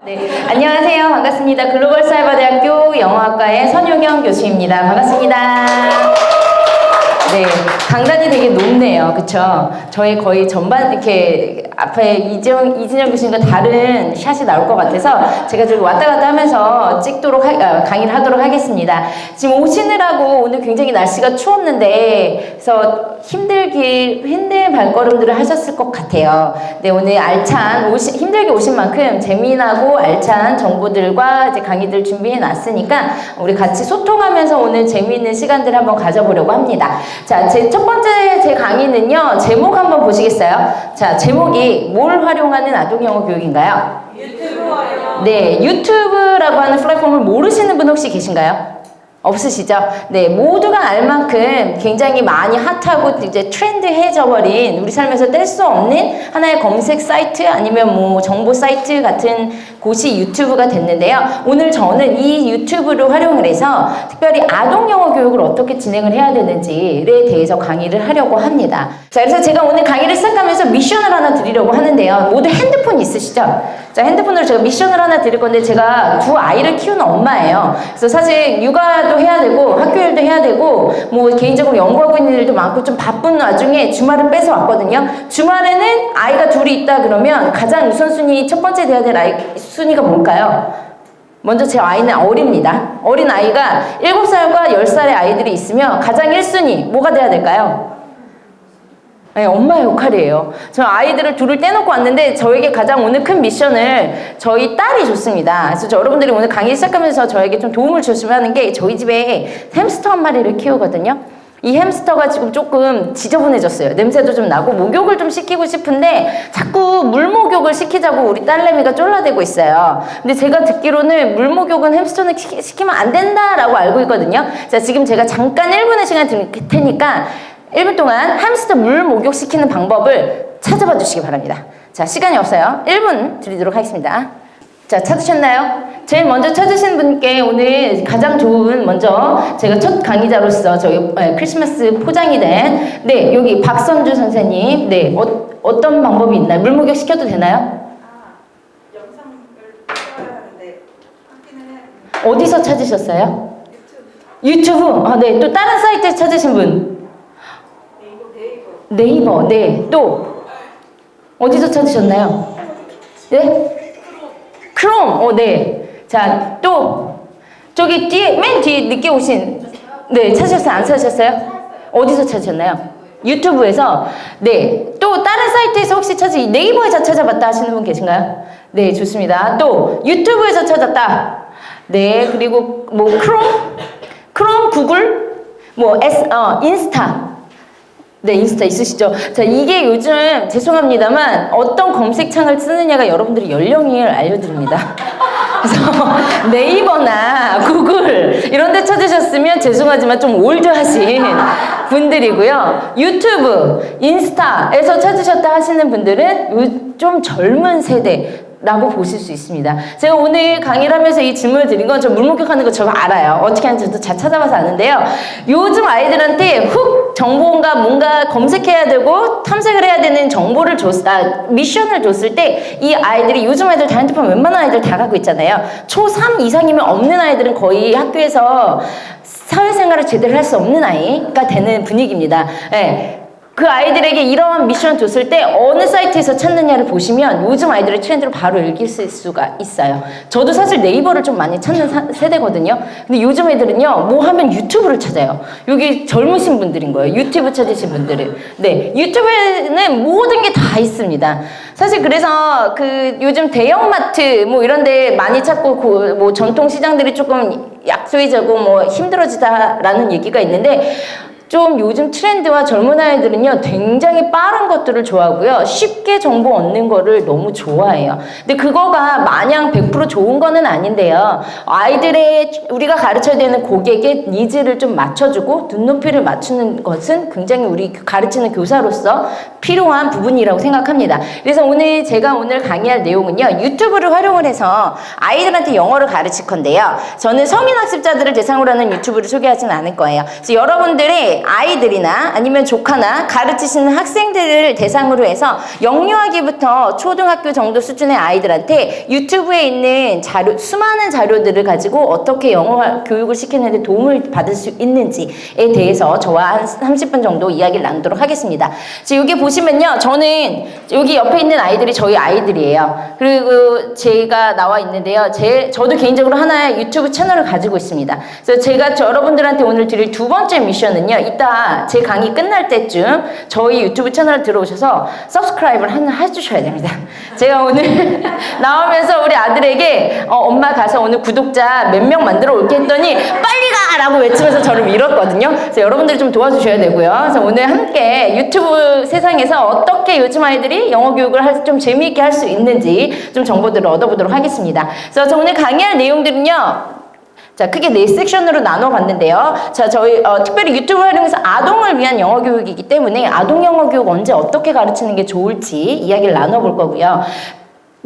네, 안녕하세요. 반갑습니다. 글로벌사이버대학교 영어학과의 선용영 교수입니다. 반갑습니다. 네, 강단이 되게 높네요. 그쵸? 저희 거의 전반, 이렇게 앞에 이진영 교수님과 다른 샷이 나올 것 같아서 제가 좀 왔다 갔다 하면서 강의를 하도록 하겠습니다. 지금 오시느라고 오늘 굉장히 날씨가 추웠는데, 그래서 힘든 발걸음들을 하셨을 것 같아요. 네, 오늘 힘들게 오신 만큼 재미나고 알찬 정보들과 이제 강의들 준비해 놨으니까 우리 같이 소통하면서 오늘 재미있는 시간들을 한번 가져보려고 합니다. 자, 첫 번째 제 강의는요, 제목 한번 보시겠어요? 자, 제목이 뭘 활용하는 아동영어 교육인가요? 유튜브 활용. 네, 유튜브라고 하는 플랫폼을 모르시는 분 혹시 계신가요? 없으시죠? 네, 모두가 알 만큼 굉장히 많이 핫하고 이제 트렌드해져 버린 우리 삶에서 뗄 수 없는 하나의 검색 사이트 아니면 뭐 정보 사이트 같은 곳이 유튜브가 됐는데요. 오늘 저는 이 유튜브를 활용을 해서 특별히 아동 영어 교육을 어떻게 진행을 해야 되는지에 대해서 강의를 하려고 합니다. 자, 그래서 제가 오늘 강의를 시작하면서 미션을 하나 드리려고 하는데요. 모두 핸드폰 있으시죠? 자, 핸드폰으로 제가 미션을 하나 드릴 건데, 제가 두 아이를 키우는 엄마예요. 그래서 사실 육아도 해야 되고 학교 일도 해야 되고 뭐 개인적으로 연구하고 있는 일도 많고 좀 바쁜 와중에 주말을 뺏어 왔거든요. 주말에는 아이가 둘이 있다 그러면 가장 우선순위 첫 번째 돼야 될 아이 순위가 뭘까요? 먼저 제 아이는 어립니다. 어린 아이가 7살과 10살의 아이들이 있으면 가장 1순위 뭐가 돼야 될까요? 네, 엄마의 역할이에요. 저 아이들을 둘을 떼놓고 왔는데 저에게 가장 오늘 큰 미션을 저희 딸이 줬습니다. 그래서 여러분들이 오늘 강의 시작하면서 저에게 좀 도움을 주시면 하는 게, 저희 집에 햄스터 한 마리를 키우거든요. 이 햄스터가 지금 조금 지저분해졌어요. 냄새도 좀 나고 목욕을 좀 시키고 싶은데 자꾸 물목욕을 시키자고 우리 딸내미가 쫄라대고 있어요. 근데 제가 듣기로는 물목욕은 햄스터는 시키면 안 된다라고 알고 있거든요. 자, 지금 제가 잠깐 1분의 시간 드릴 테니까 1분 동안 햄스터 물 목욕시키는 방법을 찾아봐 주시기 바랍니다. 자, 시간이 없어요. 1분 드리도록 하겠습니다. 자, 찾으셨나요? 제일 먼저 찾으신 분께 오늘 가장 좋은, 먼저 제가 첫 강의자로서 저희 크리스마스 포장이 된, 네, 여기 박선주 선생님, 네, 어떤 방법이 있나요? 물 목욕 시켜도 되나요? 영상을 찍어야 하는데 하기는 해야 어디서 찾으셨어요? 유튜브? 아, 네. 또 다른 사이트에서 찾으신 분? 네이버, 네. 또 어디서 찾으셨나요? 네? 크롬, 네. 자, 또 저기 맨 뒤에 늦게 오신, 네, 찾으셨어요? 안 찾으셨어요? 어디서 찾으셨나요? 유튜브에서. 네. 또 다른 사이트에서 혹시 네이버에서 찾아봤다 하시는 분 계신가요? 네, 좋습니다. 또 유튜브에서 찾았다. 네. 그리고 뭐 크롬, 구글, 뭐 인스타. 네, 인스타 있으시죠? 자, 이게 요즘 죄송합니다만 어떤 검색창을 쓰느냐가 여러분들의 연령을 알려드립니다. 그래서 네이버나 구글 이런 데 찾으셨으면 죄송하지만 좀 올드하신 분들이고요. 유튜브, 인스타에서 찾으셨다 하시는 분들은 좀 젊은 세대라고 보실 수 있습니다. 제가 오늘 강의를 하면서 이 질문을 드린 건 저 물목욕하는 거 저 알아요. 어떻게 하는지 저도 잘 찾아봐서 아는데요. 요즘 아이들한테 정보가 뭔가 검색해야 되고 탐색을 해야 되는 정보를 미션을 줬을 때 이 아이들이, 요즘 아이들 다 핸드폰 웬만한 아이들 다 갖고 있잖아요. 초3 이상이면 없는 아이들은 거의 학교에서 사회생활을 제대로 할 수 없는 아이가 되는 분위기입니다. 네. 그 아이들에게 이러한 미션을 줬을 때 어느 사이트에서 찾느냐를 보시면 요즘 아이들의 트렌드를 바로 읽을 수가 있어요. 저도 사실 네이버를 좀 많이 찾는 세대거든요. 근데 요즘 애들은요, 뭐 하면 유튜브를 찾아요. 여기 젊으신 분들인 거예요. 유튜브 찾으신 분들은. 네, 유튜브에는 모든 게 다 있습니다. 사실 그래서 요즘 대형마트 뭐 이런 데 많이 찾고 뭐 전통 시장들이 조금 약소해지고 뭐 힘들어지다라는 얘기가 있는데, 좀 요즘 트렌드와 젊은 아이들은요, 굉장히 빠른 것들을 좋아하고요, 쉽게 정보 얻는 거를 너무 좋아해요. 근데 그거가 마냥 100% 좋은 거는 아닌데요, 우리가 가르쳐야 되는 고객의 니즈를 좀 맞춰주고 눈높이를 맞추는 것은 굉장히 우리 가르치는 교사로서 필요한 부분이라고 생각합니다. 그래서 제가 오늘 강의할 내용은요, 유튜브를 활용을 해서 아이들한테 영어를 가르칠 건데요, 저는 성인 학습자들을 대상으로 하는 유튜브를 소개하진 않을 거예요. 그래서 여러분들의 집에 아이들이나 아니면 조카나 가르치시는 학생들을 대상으로 해서 영유아기부터 초등학교 정도 수준의 아이들한테 유튜브에 있는 자료, 수많은 자료들을 가지고 어떻게 영어 교육을 시키는 데 도움을 받을 수 있는지에 대해서 저와 한 30분 정도 이야기를 나누도록 하겠습니다. 지금 여기 보시면요. 저는 여기 옆에 있는 아이들이 저희 아이들이에요. 그리고 제가 나와 있는데요. 저도 개인적으로 하나의 유튜브 채널을 가지고 있습니다. 그래서 제가 여러분들한테 오늘 드릴 두 번째 미션은요. 이따 제 강의 끝날 때쯤 저희 유튜브 채널 들어오셔서 서브스크라이브를 해주셔야 됩니다. 제가 오늘 나오면서 우리 아들에게 엄마 가서 오늘 구독자 몇 명 만들어 올게 했더니 빨리 가! 라고 외치면서 저를 밀었거든요. 그래서 여러분들이 좀 도와주셔야 되고요. 그래서 오늘 함께 유튜브 세상에서 어떻게 요즘 아이들이 영어 교육을 좀 재미있게 할 수 있는지 좀 정보들을 얻어보도록 하겠습니다. 그래서 오늘 강의할 내용들은요. 자, 크게 4섹션으로 나눠봤는데요. 자, 저희 특별히 유튜브 활용해서 아동을 위한 영어 교육이기 때문에 아동 영어 교육 언제 어떻게 가르치는 게 좋을지 이야기를 나눠볼 거고요.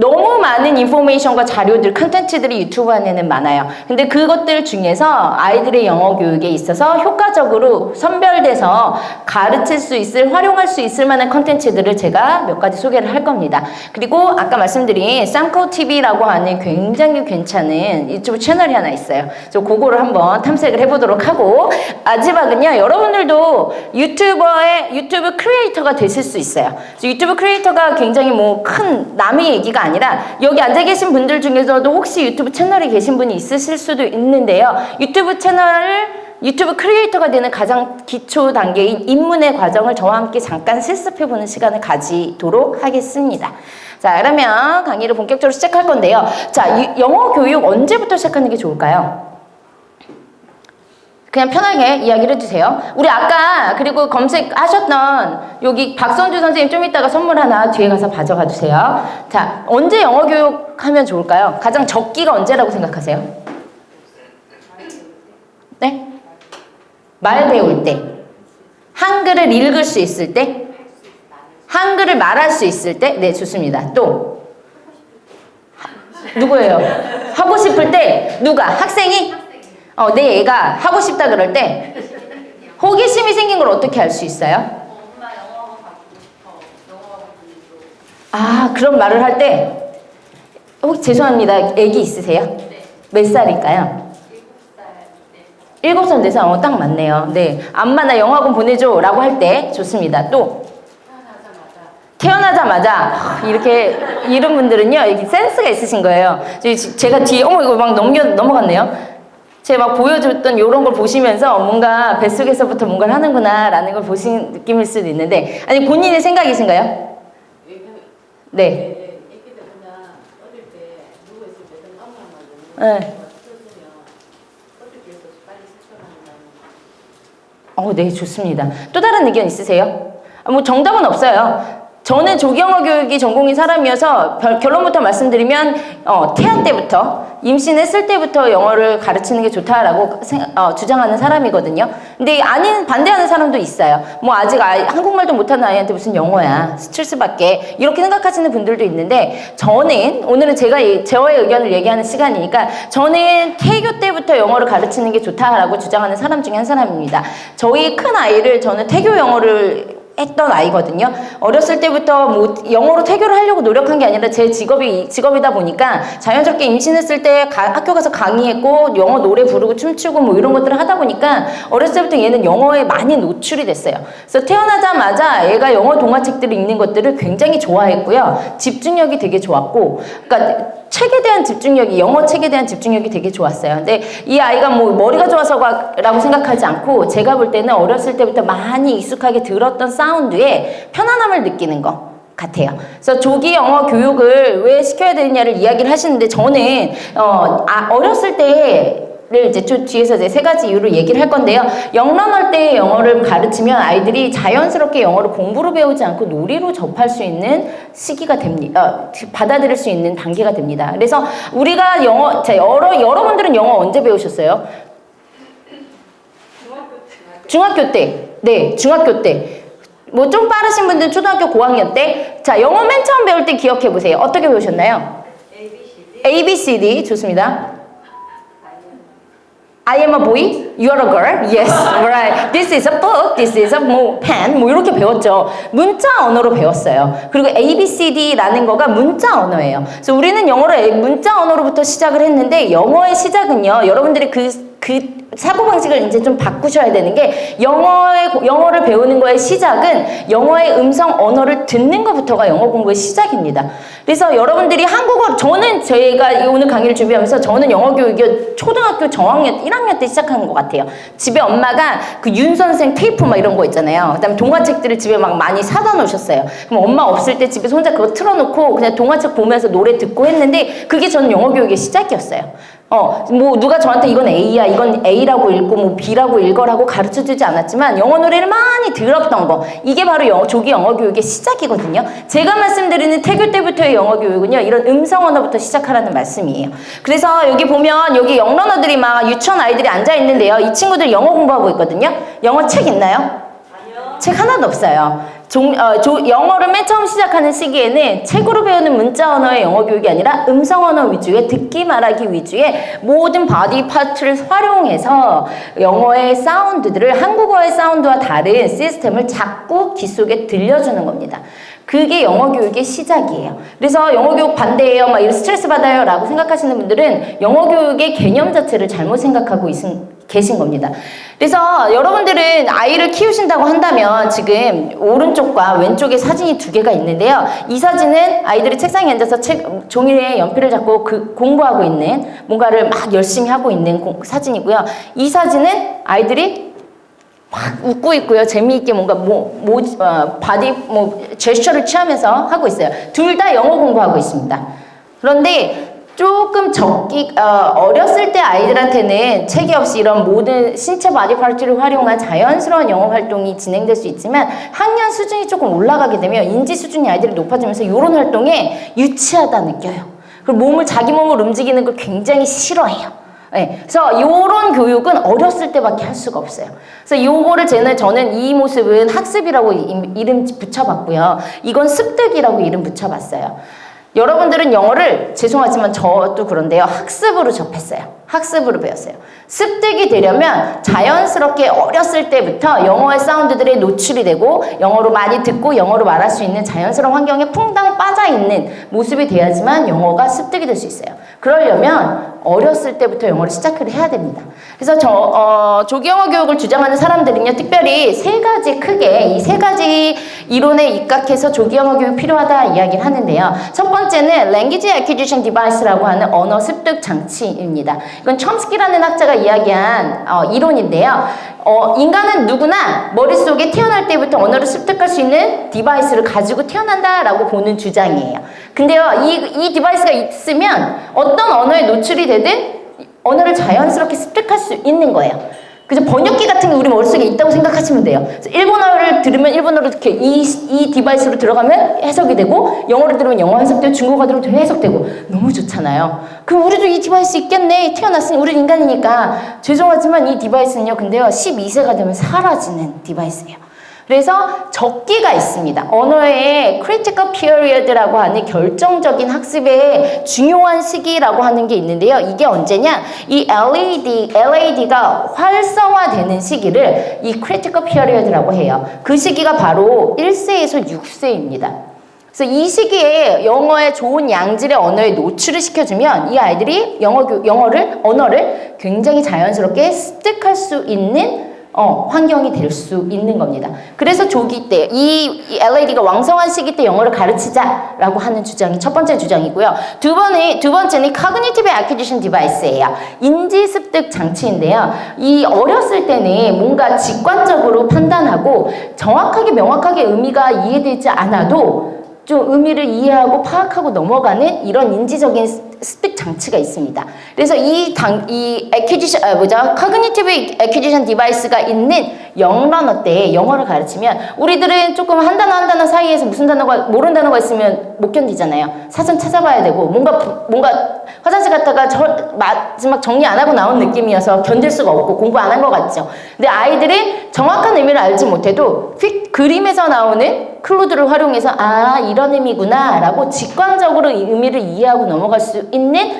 너무 많은 인포메이션과 자료들, 컨텐츠들이 유튜브 안에는 많아요. 근데 그것들 중에서 아이들의 영어 교육에 있어서 효과적으로 선별돼서 가르칠 수 있을, 활용할 수 있을 만한 컨텐츠들을 제가 몇 가지 소개를 할 겁니다. 그리고 아까 말씀드린 쌈코TV라고 하는 굉장히 괜찮은 유튜브 채널이 하나 있어요. 그래서 그거를 한번 탐색을 해보도록 하고, 마지막은요, 여러분들도 유튜브 크리에이터가 되실 수 있어요. 유튜브 크리에이터가 굉장히 뭐 큰 남의 얘기가 아니라 여기 앉아 계신 분들 중에서도 혹시 유튜브 채널에 계신 분이 있으실 수도 있는데요. 유튜브 크리에이터가 되는 가장 기초 단계인 입문의 과정을 저와 함께 잠깐 실습해보는 시간을 가지도록 하겠습니다. 자, 그러면 강의를 본격적으로 시작할 건데요. 자, 영어 교육 언제부터 시작하는 게 좋을까요? 그냥 편하게 이야기를 해주세요. 우리 아까 그리고 검색하셨던 여기 박선주 선생님 좀 이따가 선물 하나 뒤에 가서 가져가 주세요. 자, 언제 영어 교육하면 좋을까요? 가장 적기가 언제라고 생각하세요? 네? 말 배울 때. 한글을 읽을 수 있을 때. 한글을 말할 수 있을 때. 네, 좋습니다. 또 누구예요? 하고 싶을 때. 누가? 학생이? 내 애가 하고 싶다 그럴 때 호기심이 생긴 걸 어떻게 알 수 있어요? 엄마 영어 받고 싶어. 영어 받고 싶어. 아, 그런 말을 할 때 혹시 죄송합니다. 애기 있으세요? 네. 몇 살일까요? 7살. 7살, 4살. 딱 맞네요. 네. 엄마 나 영어학원 보내줘 라고 할 때 좋습니다. 또 태어나자마자 이렇게 이런 분들은요, 이게 센스가 있으신 거예요. 제가 뒤에 이거 막 넘어갔네요. 제가 막 보여줬던 이런 걸 보시면서 뭔가 뱃속에서부터 뭔가를 하는구나 라는 걸 보신 느낌일 수도 있는데, 아니 본인의 생각이신가요? 네. 애기들 그냥 어릴 때 누워 있을 때 엄마만 네. 썼으면 어떻게 해서 빨리 실천하는 네, 좋습니다. 또 다른 의견 있으세요? 뭐 정답은 없어요. 저는 조기영어 교육이 전공인 사람이어서 결론부터 말씀드리면 태아 때부터 임신했을 때부터 영어를 가르치는 게 좋다라고 주장하는 사람이거든요. 근데 아닌 반대하는 사람도 있어요. 뭐 아직 한국말도 못하는 아이한테 무슨 영어야, 스트레스받게 이렇게 생각하시는 분들도 있는데, 저는 오늘은 저의 의견을 얘기하는 시간이니까 저는 태교 때부터 영어를 가르치는 게 좋다라고 주장하는 사람 중에 한 사람입니다. 저희 큰 아이를 저는 태교 영어를 했던 아이거든요. 어렸을 때부터 뭐 영어로 태교를 하려고 노력한 게 아니라 제 직업이다 보니까 자연스럽게 임신했을 때 학교 가서 강의했고 영어 노래 부르고 춤추고 뭐 이런 것들을 하다 보니까 어렸을 때부터 얘는 영어에 많이 노출이 됐어요. 그래서 태어나자마자 얘가 영어 동화책들을 읽는 것들을 굉장히 좋아했고요. 집중력이 되게 좋았고, 그러니까 책에 대한 집중력이, 영어 책에 대한 집중력이 되게 좋았어요. 근데 이 아이가 뭐 머리가 좋아서라고 생각하지 않고, 제가 볼 때는 어렸을 때부터 많이 익숙하게 들었던 사운드에 편안함을 느끼는 것 같아요. 그래서 조기 영어 교육을 왜 시켜야 되느냐를 이야기를 하시는데, 저는 어렸을 때 이제 뒤에서 이제 3가지 이유를 얘기를 할 건데요. 영런할 때 영어를 가르치면 아이들이 자연스럽게 영어를 공부로 배우지 않고 놀이로 접할 수 있는 시기가 됩니다. 받아들일 수 있는 단계가 됩니다. 그래서 우리가 여러분들은 영어 언제 배우셨어요? 중학교 때. 네, 중학교 때. 뭐 좀 빠르신 분들은 초등학교 고학년 때. 자, 영어 맨 처음 배울 때 기억해 보세요. 어떻게 배우셨나요? ABCD. 좋습니다. I am a boy, you are a girl. Yes, right. This is a book, this is a pen. 뭐 이렇게 배웠죠. 문자 언어로 배웠어요. 그리고 ABCD라는 거가 문자 언어예요. 그래서 우리는 영어를 문자 언어로부터 시작을 했는데 영어의 시작은요. 여러분들이 그 사고방식을 이제 좀 바꾸셔야 되는 게 영어를 배우는 거의 시작은 영어의 음성 언어를 듣는 것부터가 영어 공부의 시작입니다. 그래서 여러분들이 한국어, 제가 오늘 강의를 준비하면서 저는 영어 교육이 초등학교 저학년 1학년 때 시작한 것 같아요. 집에 엄마가 그 윤 선생 테이프 막 이런 거 있잖아요. 그다음에 동화책들을 집에 막 많이 사다 놓으셨어요. 그럼 엄마 없을 때 집에서 혼자 그거 틀어놓고 그냥 동화책 보면서 노래 듣고 했는데 그게 저는 영어 교육의 시작이었어요. 뭐 누가 저한테 이건 A야, 이건 A라고 읽고 뭐 B라고 읽어라고 가르쳐주지 않았지만 영어 노래를 많이 들었던 거, 이게 바로 조기 영어 교육의 시작이거든요. 제가 말씀드리는 태교 때부터의 영어 교육은요, 이런 음성 언어부터 시작하라는 말씀이에요. 그래서 여기 보면 여기 영러너들이 막 유치원 아이들이 앉아 있는데요, 이 친구들 영어 공부하고 있거든요. 영어 책 있나요? 아니요. 책 하나도 없어요. 영어를 맨 처음 시작하는 시기에는 책으로 배우는 문자 언어의 영어 교육이 아니라 음성 언어 위주의 듣기 말하기 위주의 모든 바디 파트를 활용해서 영어의 사운드들을 한국어의 사운드와 다른 시스템을 자꾸 귀 속에 들려주는 겁니다. 그게 영어 교육의 시작이에요. 그래서 영어 교육 반대예요, 막 이런 스트레스 받아요 라고 생각하시는 분들은 영어 교육의 개념 자체를 잘못 생각하고 계신 겁니다. 그래서 여러분들은 아이를 키우신다고 한다면 지금 오른쪽과 왼쪽에 사진이 두 개가 있는데요. 이 사진은 아이들이 책상에 앉아서 종이에 연필을 잡고 공부하고 있는, 뭔가를 막 열심히 하고 있는 사진이고요. 이 사진은 아이들이 막 웃고 있고요. 재미있게 뭔가 제스처를 취하면서 하고 있어요. 둘 다 영어 공부하고 있습니다. 그런데 조금 어렸을 때 아이들한테는 체계 없이 이런 모든 신체 바디 파트를 활용한 자연스러운 영어 활동이 진행될 수 있지만 학년 수준이 조금 올라가게 되면 인지 수준이 아이들이 높아지면서 이런 활동에 유치하다 느껴요. 그리고 자기 몸을 움직이는 걸 굉장히 싫어해요. 네, 그래서 이런 교육은 어렸을 때밖에 할 수가 없어요. 그래서 요거를 저는 이 모습은 학습이라고 이름 붙여봤고요. 이건 습득이라고 이름 붙여봤어요. 여러분들은 영어를, 죄송하지만 저도 그런데요, 학습으로 접했어요. 학습으로 배웠어요. 습득이 되려면 자연스럽게 어렸을 때부터 영어의 사운드들에 노출이 되고 영어로 많이 듣고 영어로 말할 수 있는 자연스러운 환경에 퐁당 빠져있는 모습이 돼야지만 영어가 습득이 될 수 있어요. 그러려면 어렸을 때부터 영어를 시작을 해야 됩니다. 그래서 조기 영어 교육을 주장하는 사람들은요, 특별히 이 세 가지 이론에 입각해서 조기 영어 교육 필요하다 이야기를 하는데요. 첫 번째는 Language Acquisition Device라고 하는 언어 습득 장치입니다. 이건 촘스키라는 학자가 이야기한 이론인데요. 인간은 누구나 머릿속에 태어날 때부터 언어를 습득할 수 있는 디바이스를 가지고 태어난다라고 보는 주장이에요. 근데요, 이 디바이스가 있으면 어떤 언어에 노출이 되든 언어를 자연스럽게 습득할 수 있는 거예요. 그래서 번역기 같은 게 우리 머릿속에 있다고 생각하시면 돼요. 그래서 일본어를 들으면 일본어로 이렇게 이 디바이스로 들어가면 해석이 되고, 영어를 들으면 영어 해석되고, 중국어 들으면 해석되고, 너무 좋잖아요. 그럼 우리도 이 디바이스 있겠네. 태어났으니 우리는 인간이니까. 죄송하지만 이 디바이스는요, 근데요, 12세가 되면 사라지는 디바이스예요. 그래서 적기가 있습니다. 언어의 critical period라고 하는 결정적인 학습의 중요한 시기라고 하는 게 있는데요. 이게 언제냐? 이 LAD가 활성화되는 시기를 이 critical period라고 해요. 그 시기가 바로 1세에서 6세입니다. 그래서 이 시기에 영어의 좋은 양질의 언어에 노출을 시켜주면 이 아이들이 언어를 굉장히 자연스럽게 습득할 수 있는 환경이 될 수 있는 겁니다. 그래서 조기 때 이 LAD가 왕성한 시기 때 영어를 가르치자라고 하는 주장이 첫 번째 주장이고요. 두 번째는 Cognitive Acquisition Device예요. 인지 습득 장치인데요. 이 어렸을 때는 뭔가 직관적으로 판단하고 정확하게 명확하게 의미가 이해되지 않아도 좀 의미를 이해하고 파악하고 넘어가는 이런 인지적인 습득 장치가 있습니다. 그래서 Cognitive Acquisition Device가 있는 영러너 때 영어를 가르치면 우리들은 조금 한 단어 사이에서 무슨 단어가 모르는 단어가 있으면 못 견디잖아요. 사전 찾아봐야 되고 뭔가 화장실 갔다가 마지막 정리 안 하고 나온 느낌이어서 견딜 수가 없고 공부 안 한 것 같죠. 근데 아이들은 정확한 의미를 알지 못해도 그림에서 나오는 클루드를 활용해서 이런 의미구나 라고 직관적으로 이 의미를 이해하고 넘어갈 수 있는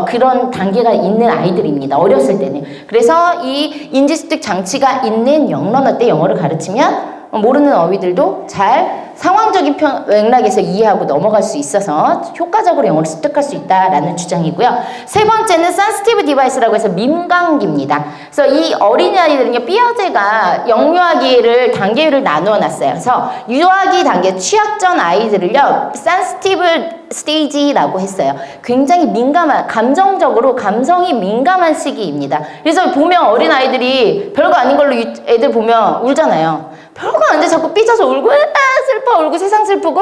그런 단계가 있는 아이들입니다. 어렸을 때는. 그래서 이 인지습득 장치가 있는 영러너 때 영어를 가르치면 모르는 어휘들도 잘 상황적인 맥락에서 이해하고 넘어갈 수 있어서 효과적으로 영어를 습득할 수 있다라는 주장이고요. 세 번째는 sensitive device라고 해서 민감기입니다. 그래서 이 어린아이들은요, 삐어제가 영유아기를 단계를 나누어 놨어요. 그래서 유아기 단계 취약 전 아이들을요, sensitive stage라고 했어요. 굉장히 민감한, 감성이 민감한 시기입니다. 그래서 보면 어린아이들이 별거 아닌 걸로 애들 보면 울잖아요. 별거 아닌데 자꾸 삐져서 울고 슬퍼 울고 세상 슬프고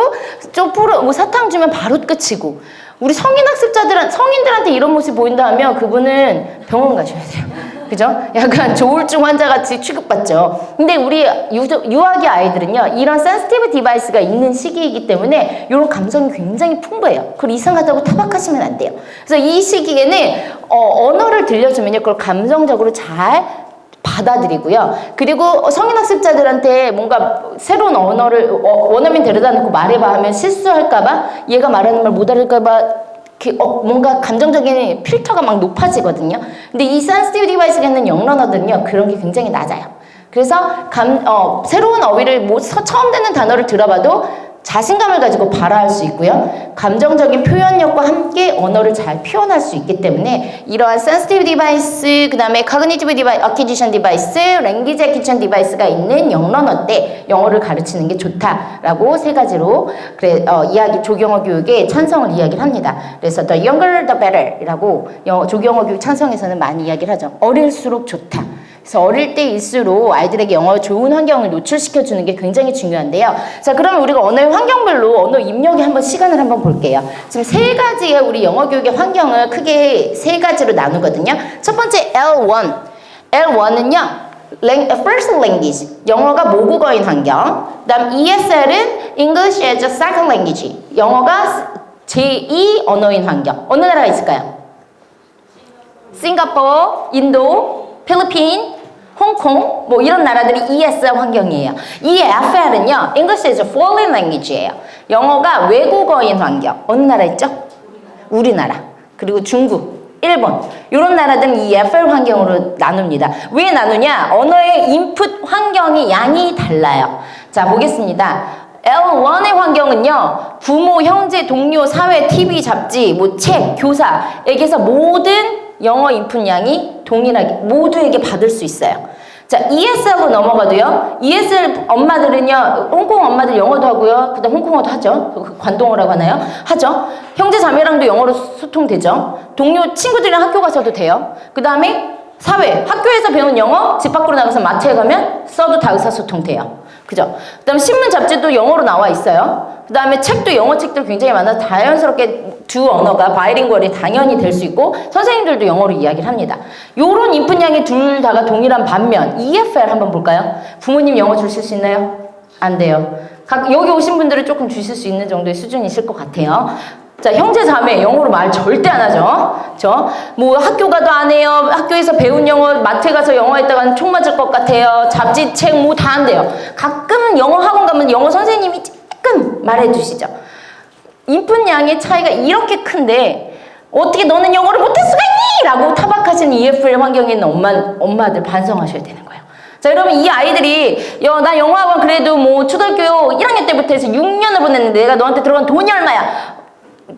좀 뭐 사탕 주면 바로 끝이고, 우리 성인들한테 이런 모습 보인다 하면 그분은 병원 가셔야 돼요. 그죠? 약간 조울증 환자같이 취급받죠. 근데 우리 유아기 아이들은요, 이런 센시티브 디바이스가 있는 시기이기 때문에 이런 감성이 굉장히 풍부해요. 그걸 이상하다고 타박하시면 안 돼요. 그래서 이 시기에는 언어를 들려주면요, 그걸 감성적으로 잘 받아들이고요. 그리고 성인 학습자들한테 뭔가 새로운 언어를 원어민 데려다 놓고 말해봐 하면 실수할까봐, 얘가 말하는 말 못 알을까봐 뭔가 감정적인 필터가 막 높아지거든요. 근데 이 sensitive device가 있는 영러너들은요, 그런 게 굉장히 낮아요. 그래서 새로운 어휘를 처음 듣는 단어를 들어봐도 자신감을 가지고 발화할 수 있고요. 감정적인 표현력과 함께 언어를 잘 표현할 수 있기 때문에 이러한 sensitive device, 그 다음에 cognitive device, acquisition device, language acquisition device가 있는 영러너 때 영어를 가르치는 게 좋다라고 세 가지로 조경어 교육의 찬성을 이야기를 합니다. 그래서 the younger the better 이라고 조경어 교육 찬성에서는 많이 이야기를 하죠. 어릴수록 좋다. 그래서 어릴 때일수록 아이들에게 영어 좋은 환경을 노출시켜주는 게 굉장히 중요한데요. 자, 그러면 우리가 언어의 환경별로 언어 입력에 시간을 한번 볼게요. 지금 세 가지의 우리 영어 교육의 환경을 크게 세 가지로 나누거든요. 첫 번째 L1. L1은요, first language. 영어가 모국어인 환경. 그 다음 ESL은 English as a second language. 영어가 제2 언어인 환경. 어느 나라가 있을까요? 싱가포르, 인도, 필리핀, 홍콩, 뭐 이런 나라들이 ESL 환경이에요. EFL은요, English is a foreign language예요. 영어가 외국어인 환경. 어느 나라 있죠? 우리나라. 그리고 중국, 일본. 이런 나라들은 EFL 환경으로 나눕니다. 왜 나누냐? 언어의 인풋 환경이 양이 달라요. 자, 보겠습니다. L1의 환경은요, 부모, 형제, 동료, 사회, TV, 잡지, 책, 교사에게서 모든 영어 인풋량이 동일하게 모두에게 받을 수 있어요. 자, ESL로 넘어가도요. ESL 엄마들은요, 홍콩 엄마들 영어도 하고요. 그다음 홍콩어도 하죠. 관동어라고 하나요? 하죠. 형제 자매랑도 영어로 소통되죠. 동료 친구들이랑 학교 가서도 돼요. 그다음에 사회, 학교에서 배운 영어 집 밖으로 나가서 마트에 가면 써도 다 의사소통돼요. 그죠? 그다음 신문 잡지도 영어로 나와 있어요. 그다음에 책도 영어 책들 굉장히 많아서 자연스럽게 두 언어가 바이링구얼이 당연히 될 수 있고 선생님들도 영어로 이야기를 합니다. 요런 인풋량이 둘 다가 동일한 반면 EFL 한번 볼까요? 부모님 영어 주실 수 있나요? 안 돼요. 여기 오신 분들은 조금 주실 수 있는 정도의 수준이실 것 같아요. 자, 형제 자매 영어로 말 절대 안 하죠. 뭐 학교 가도 안 해요. 학교에서 배운 영어 마트에 가서 영어 했다가는 총 맞을 것 같아요. 잡지 책 뭐 다 안 돼요. 가끔은 영어 학원 가면 영어 선생님이 조금 말해 주시죠. 인풋량의 차이가 이렇게 큰데 어떻게 너는 영어를 못할 수가 있니? 라고 타박하시는 EFL 환경에 있는 엄마들 반성하셔야 되는 거예요. 자, 여러분 이 아이들이 나 영어 학원 그래도 뭐 초등학교 1학년 때부터 해서 6년을 보냈는데 내가 너한테 들어간 돈이 얼마야?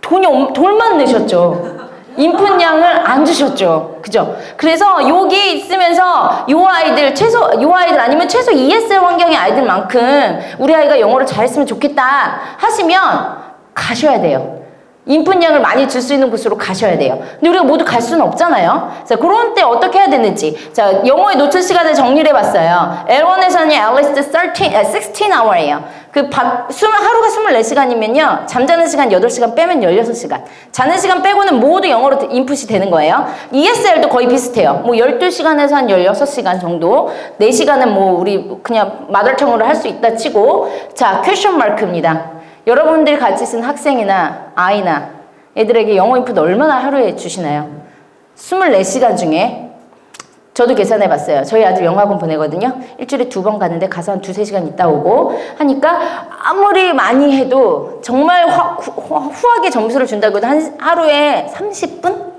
돌만 내셨죠. 인풋량을 안 주셨죠. 그죠? 그래서 여기 있으면서 요 아이들 아니면 최소 ESL 환경의 아이들만큼 우리 아이가 영어를 잘했으면 좋겠다 하시면 가셔야 돼요. 인풋량을 많이 줄 수 있는 곳으로 가셔야 돼요. 근데 우리가 모두 갈 수는 없잖아요. 자, 그런 때 어떻게 해야 되는지. 자, 영어의 노출 시간을 정리를 해봤어요. L1에서는 at least 16hour예요. 하루가 24시간이면요. 잠자는 시간 8시간 빼면 16시간. 자는 시간 빼고는 모두 영어로 인풋이 되는 거예요. ESL도 거의 비슷해요. 뭐 12시간에서 한 16시간 정도. 4시간은 뭐 우리 그냥 마더텅으로 할 수 있다 치고. 자, 퀘션 마크입니다. 여러분들이 같이 쓴 학생이나 아이나 애들에게 영어 인풋 얼마나 하루에 주시나요? 24시간 중에 저도 계산해봤어요. 저희 아들 영어학원 보내거든요. 일주일에 2번 가는데 가서 한 2-3시간 있다 오고 하니까 아무리 많이 해도 정말 후하게 점수를 준다고 해도 하루에 30분?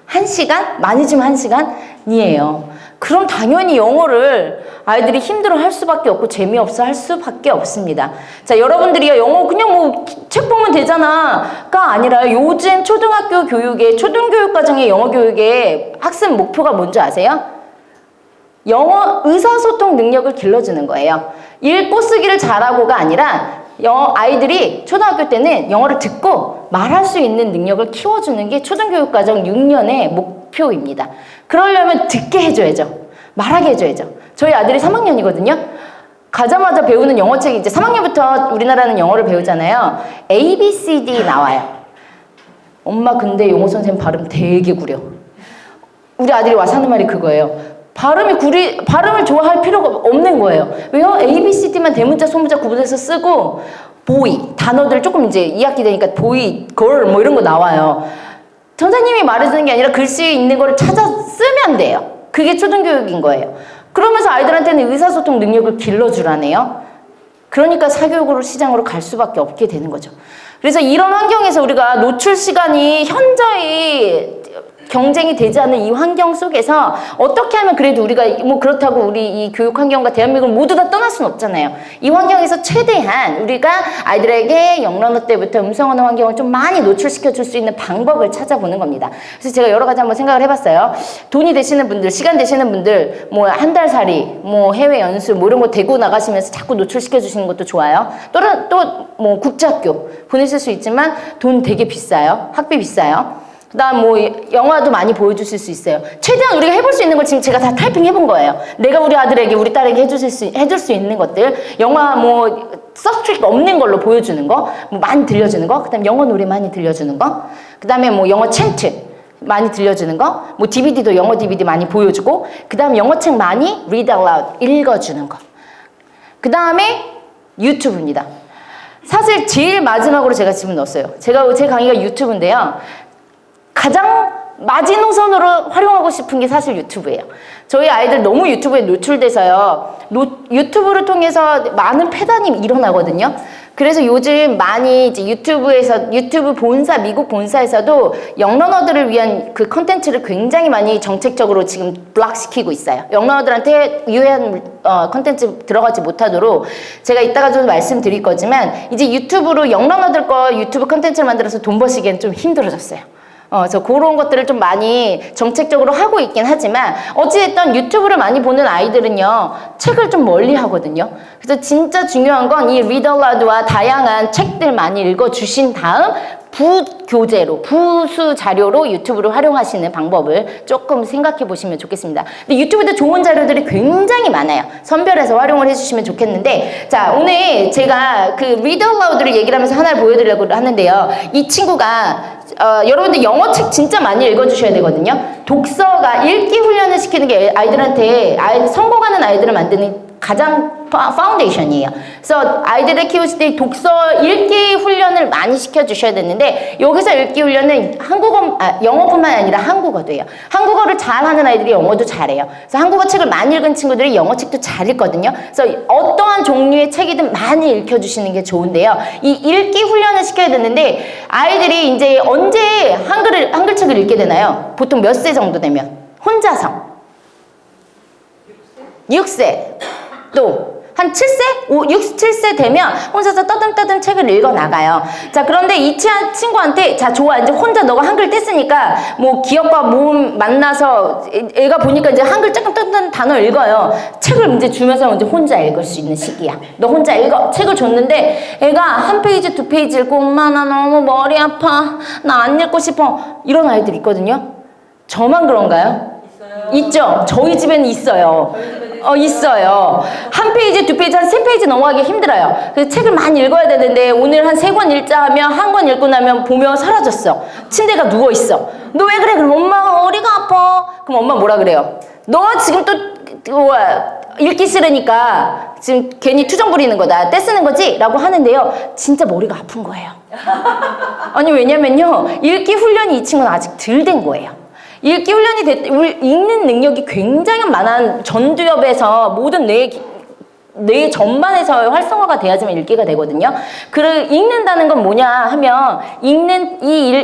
1시간? 많이 주면 1시간이에요. 그럼 당연히 영어를 아이들이 힘들어 할 수밖에 없고 재미없어 할 수밖에 없습니다. 자, 여러분들이 영어 그냥 뭐 책 보면 되잖아가 아니라 요즘 초등학교 교육에, 초등교육과정의 영어 교육의 학습 목표가 뭔지 아세요? 영어 의사소통 능력을 길러주는 거예요. 읽고 쓰기를 잘하고가 아니라 아이들이 초등학교 때는 영어를 듣고 말할 수 있는 능력을 키워주는 게 초등교육과정 6년의 목표입니다. 그러려면 듣게 해줘야죠. 말하게 해줘야죠. 저희 아들이 3학년이거든요. 가자마자 배우는 영어책이 이제 3학년부터 우리나라는 영어를 배우잖아요. A, B, C, D 나와요. 엄마 근데 영어 선생님 발음 되게 구려. 우리 아들이 와서 하는 말이 그거예요. 발음을 좋아할 필요가 없는 거예요. 왜요? A, B, C, D만 대문자, 소문자 구분해서 쓰고 boy, 단어들 조금 이제 2학기 되니까 boy, girl 뭐 이런 거 나와요. 선생님이 말해주는 게 아니라 글씨 있는 거를 찾아 쓰면 돼요. 그게 초등교육인 거예요. 그러면서 아이들한테는 의사소통 능력을 길러주라네요. 그러니까 사교육으로 시장으로 갈 수밖에 없게 되는 거죠. 그래서 이런 환경에서 우리가 노출 시간이 현저히 경쟁이 되지 않는 이 환경 속에서 어떻게 하면 그래도 우리가 뭐 그렇다고 우리 이 교육 환경과 대한민국을 모두 다 떠날 수는 없잖아요. 이 환경에서 최대한 우리가 아이들에게 영런어 때부터 음성언어 환경을 좀 많이 노출시켜 줄 수 있는 방법을 찾아보는 겁니다. 그래서 제가 여러 가지 한번 생각을 해봤어요. 돈이 되시는 분들, 시간 되시는 분들, 뭐 한 달 살이, 뭐 해외 연수, 뭐 이런 거 대구 나가시면서 자꾸 노출시켜 주시는 것도 좋아요. 또 뭐 국제학교 보내실 수 있지만 돈 되게 비싸요. 학비 비싸요. 그다음 뭐 영화도 많이 보여주실 수 있어요. 최대한 우리가 해볼 수 있는 걸 지금 제가 다 타이핑 해본 거예요. 내가 우리 아들에게 우리 딸에게 해줄 수 있는 것들, 영화 뭐 서브스트릭 없는 걸로 보여주는 거, 뭐 많이 들려주는 거, 그다음 영어 노래 많이 들려주는 거, 그다음에 뭐 영어 챈트 많이 들려주는 거, 뭐 DVD도 영어 DVD 많이 보여주고, 그다음 영어책 많이 read aloud 읽어주는 거. 그다음에 유튜브입니다. 사실 제일 마지막으로 제가 집어 넣었어요. 제 강의가 유튜브인데요. 가장 마지노선으로 활용하고 싶은 게 사실 유튜브예요. 저희 아이들 너무 유튜브에 노출돼서요. 유튜브를 통해서 많은 폐단이 일어나거든요. 그래서 요즘 많이 이제 유튜브 본사, 미국 본사에서도 영런어들을 위한 그 컨텐츠를 굉장히 많이 정책적으로 지금 블락시키고 있어요. 영런어들한테 유해한 컨텐츠 들어가지 못하도록 제가 이따가 좀 말씀드릴 거지만 이제 유튜브로 영런어들 거 유튜브 컨텐츠를 만들어서 돈 버시기엔 좀 힘들어졌어요. 그래서 그런 것들을 좀 많이 정책적으로 하고 있긴 하지만 어찌됐든 유튜브를 많이 보는 아이들은요 책을 좀 멀리 하거든요. 그래서 진짜 중요한 건 이 리드 알라우드와 다양한 책들 많이 읽어주신 다음 부교재로, 부수 자료로 유튜브를 활용하시는 방법을 조금 생각해 보시면 좋겠습니다. 근데 유튜브도 좋은 자료들이 굉장히 많아요. 선별해서 활용을 해주시면 좋겠는데, 자, 오늘 제가 그 리드 알라우드를 얘기를 하면서 하나를 보여드리려고 하는데요. 이 친구가, 여러분들 영어책 진짜 많이 읽어주셔야 되거든요. 독서가 읽기 훈련을 시키는 게 아이들한테, 성공하는 아이들을 만드는 가장 파운데이션이에요. 그래서 아이들을 키우실 때 독서 읽기 훈련을 많이 시켜주셔야 되는데 여기서 읽기 훈련은 영어뿐만 아니라 한국어도 해요. 한국어를 잘하는 아이들이 영어도 잘해요. 그래서 한국어 책을 많이 읽은 친구들이 영어 책도 잘 읽거든요. 그래서 어떠한 종류의 책이든 많이 읽혀주시는 게 좋은데요. 이 읽기 훈련을 시켜야 되는데 아이들이 이제 언제 한글책을 읽게 되나요? 보통 몇 세 정도 되면? 혼자서. 6세. 또 한 7세? 7세 되면 혼자서 떠듬떠듬 책을 읽어나가요. 자, 그런데 이 친구한테 자, 좋아. 이제 혼자 너가 한글 뗐으니까 뭐 기업과 모임 만나서 애가 보니까 이제 한글 조금 단어 읽어요. 책을 이제 주면서 이제 혼자 읽을 수 있는 시기야. 너 혼자 읽어. 책을 줬는데 애가 한 페이지, 2페이지 읽고 엄마 나 너무 머리 아파. 나 안 읽고 싶어. 이런 아이들 있거든요. 저만 그런가요? 있죠? 저희 집에는 있어요. 있어요. 한 페이지, 2페이지, 한 3페이지 넘어가기 힘들어요. 그래서 책을 많이 읽어야 되는데 오늘 한 3권 읽자 하면 한 권 읽고 나면 보면 사라졌어. 침대가 누워있어. 너 왜 그래? 그럼 엄마 머리가 아파. 그럼 엄마 뭐라 그래요? 너 지금 또 읽기 싫으니까 지금 괜히 투정 부리는 거다. 떼쓰는 거지? 라고 하는데요. 진짜 머리가 아픈 거예요. 아니 왜냐면요. 읽기 훈련이 이 친구는 아직 덜 된 거예요. 읽기 훈련이 읽는 능력이 굉장히 많은 전두엽에서 모든 뇌 전반에서 활성화가 돼야지만 읽기가 되거든요. 읽는다는 건 뭐냐 하면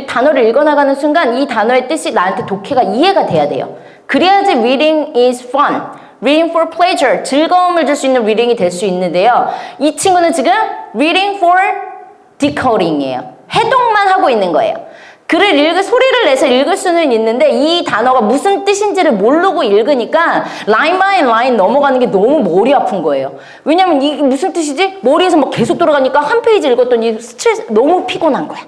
단어를 읽어나가는 순간 이 단어의 뜻이 나한테 독해가 이해가 돼야 돼요. 그래야지 reading is fun. reading for pleasure. 즐거움을 줄 수 있는 reading이 될 수 있는데요. 이 친구는 지금 reading for decoding이에요. 해독만 하고 있는 거예요. 소리를 내서 읽을 수는 있는데 이 단어가 무슨 뜻인지를 모르고 읽으니까 라인 바이 라인 넘어가는 게 너무 머리 아픈 거예요. 왜냐면 이게 무슨 뜻이지? 머리에서 막 계속 돌아가니까 한 페이지 읽었더니 스트레스 너무 피곤한 거야.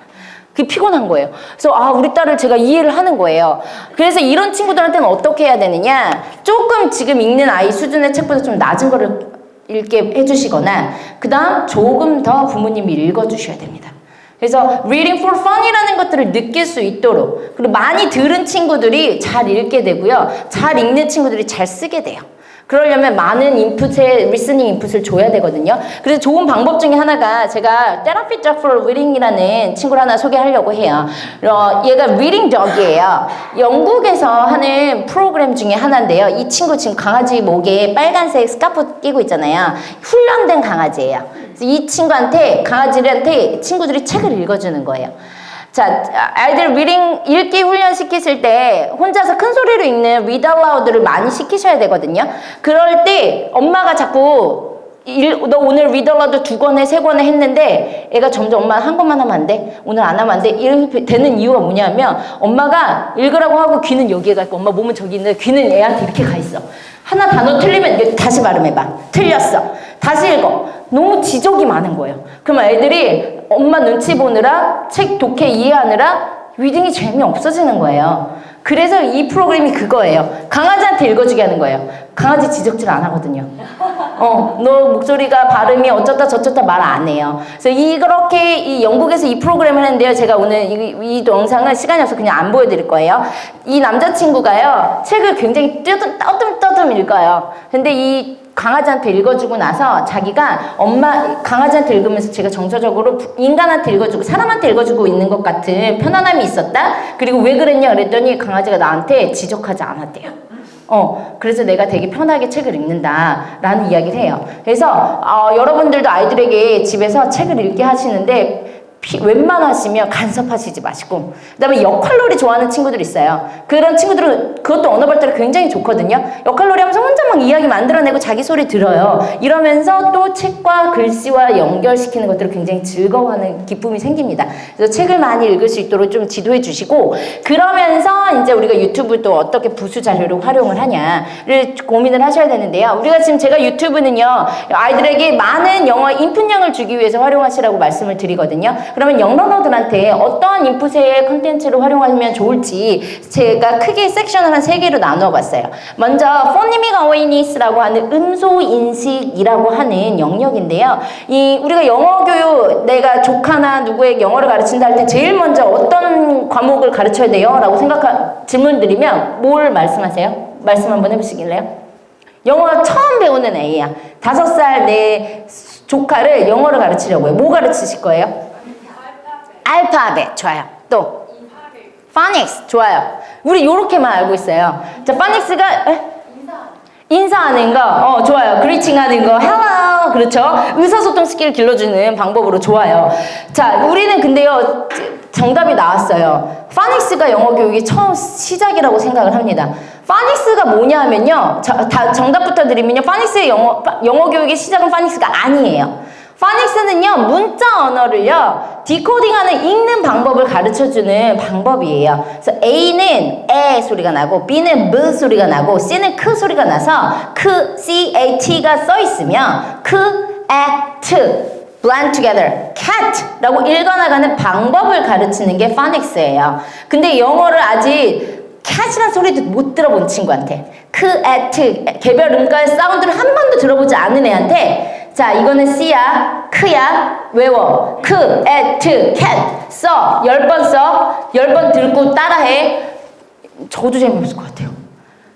그게 피곤한 거예요. 그래서 우리 딸을 제가 이해를 하는 거예요. 그래서 이런 친구들한테는 어떻게 해야 되느냐? 조금 지금 읽는 아이 수준의 책보다 좀 낮은 거를 읽게 해주시거나 그 다음 조금 더 부모님이 읽어주셔야 됩니다. 그래서 reading for fun이라는 것들을 느낄 수 있도록 그리고 많이 들은 친구들이 잘 읽게 되고요. 잘 읽는 친구들이 잘 쓰게 돼요. 그러려면 많은 리스닝 인풋을 줘야 되거든요. 그래서 좋은 방법 중에 하나가 제가 Therapy Dog for Reading이라는 친구를 하나 소개하려고 해요. 얘가 Reading Dog이에요. 영국에서 하는 프로그램 중에 하나인데요. 이 친구 지금 강아지 목에 빨간색 스카프 끼고 있잖아요. 훈련된 강아지예요. 그래서 이 강아지한테 친구들이 책을 읽어주는 거예요. 자, 아이들 읽기 훈련 시키실 때 혼자서 큰 소리로 읽는 read aloud를 많이 시키셔야 되거든요. 그럴 때 엄마가 자꾸 너 오늘 read aloud 2권에 3권에 했는데 애가 점점 엄마 한 권만 하면 안 돼? 오늘 안 하면 안 돼? 이렇게 되는 이유가 뭐냐면 엄마가 읽으라고 하고 귀는 여기에 가 있고 엄마 몸은 저기 있는데 귀는 애한테 이렇게 가 있어. 하나 단어 틀리면 다시 발음해봐. 틀렸어. 다시 읽어. 너무 지적이 많은 거예요. 그러면 애들이 엄마 눈치 보느라 책 독해 이해하느라 리딩이 재미없어지는 거예요. 그래서 이 프로그램이 그거예요. 강아지한테 읽어주게 하는 거예요. 강아지 지적질 안 하거든요. 너 목소리가 발음이 어쩌다 저쩌다 말 안 해요. 그래서 이렇게 영국에서 이 프로그램을 했는데요. 제가 오늘 이 영상은 시간이 없어서 그냥 안 보여드릴 거예요. 이 남자친구가요. 책을 굉장히 떠듬 읽어요. 근데 이 강아지한테 읽어주고 나서 자기가 강아지한테 읽으면서 제가 정서적으로 인간한테 읽어주고 사람한테 읽어주고 있는 것 같은 편안함이 있었다. 그리고 왜 그랬냐 그랬더니 강아지가 나한테 지적하지 않았대요. 그래서 내가 되게 편하게 책을 읽는다라는 이야기를 해요. 그래서 여러분들도 아이들에게 집에서 책을 읽게 하시는데 웬만하시면 간섭하시지 마시고 그 다음에 역할놀이 좋아하는 친구들 있어요. 그런 친구들은 그것도 언어 발달이 굉장히 좋거든요. 역할놀이 하면서 혼자 막 이야기 만들어내고 자기 소리 들어요. 이러면서 또 책과 글씨와 연결시키는 것들을 굉장히 즐거워하는 기쁨이 생깁니다. 그래서 책을 많이 읽을 수 있도록 좀 지도해 주시고 그러면서 이제 우리가 유튜브 또 어떻게 부수 자료로 활용을 하냐를 고민을 하셔야 되는데요. 우리가 지금 제가 유튜브는요 아이들에게 많은 영어 인풋량을 주기 위해서 활용하시라고 말씀을 드리거든요. 그러면 영러너들한테 어떠한 인풋의 컨텐츠를 활용하면 좋을지 제가 크게 섹션을 한 3개로 나누어 봤어요. 먼저 Phonemic Awareness라고 하는 음소 인식이라고 하는 영역인데요. 우리가 영어 교육 내가 조카나 누구에게 영어를 가르친다 할 때 제일 먼저 어떤 과목을 가르쳐야 돼요? 라고 질문 드리면 뭘 말씀하세요? 말씀 한번 해보시길래요? 영어 처음 배우는 애야. 5살 내 조카를 영어를 가르치려고 해요. 뭐 가르치실 거예요? 알파벳. 좋아요. 또 파닉스. 좋아요. 우리 요렇게만 알고 있어요. 자, 파닉스가 인사하는 거. 좋아요. 그리칭 하는 거. hello. 그렇죠. 의사소통 스킬을 길러주는 방법으로 좋아요. 자, 우리는 근데요 정답이 나왔어요. 파닉스가 영어 교육이 처음 시작이라고 생각을 합니다. 파닉스가 뭐냐 하면요. 정답부터 드리면요. 파닉스의 영어 교육의 시작은 파닉스가 아니에요. 파닉스는요, 문자 언어를요, 디코딩하는 읽는 방법을 가르쳐주는 방법이에요. 그래서 A는 에 소리가 나고, B는 B 소리가 나고, C는 크 소리가 나서, CAT가 써있으면, blend together, cat라고 읽어나가는 방법을 가르치는 게 파닉스예요. 근데 영어를 아직 cat이라는 소리도 못 들어본 친구한테, 개별 음가의 사운드를 한 번도 들어보지 않은 애한테 자, 이거는 C야, 크야, 외워. cat, 써. 10번 써. 10번 듣고 따라해. 저도 재미없을 것 같아요.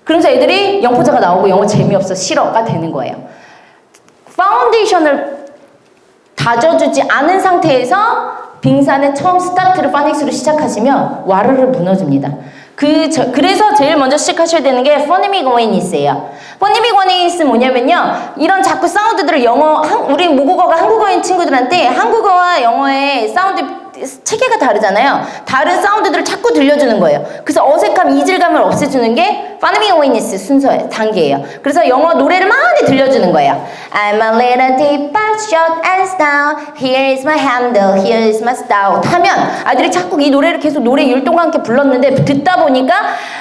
그러면서 애들이 영포자가 나오고 영어 재미없어, 싫어가 되는 거예요. 파운데이션을 다져주지 않은 상태에서 빙산의 처음 스타트를 파닉스로 시작하시면 와르르 무너집니다. 그래서 제일 먼저 시작하셔야 되는 게 phonemic awareness예요. phonemic awareness 뭐냐면요. 이런 자꾸 사운드들을 우리 모국어가 한국어인 친구들한테 한국어와 영어의 사운드 체계가 다르잖아요. 다른 사운드들을 자꾸 들려주는 거예요. 그래서 어색함, 이질감을 없애주는 게 phonemic awareness 순서예요. 단계예요. 그래서 영어 노래를 많이 들려주는 거예요. I'm a little deep but short and stout. Here is my handle, here is my stout. 하면 아이들이 자꾸 이 노래를 계속 노래 율동과 함께 불렀는데 듣다 보니까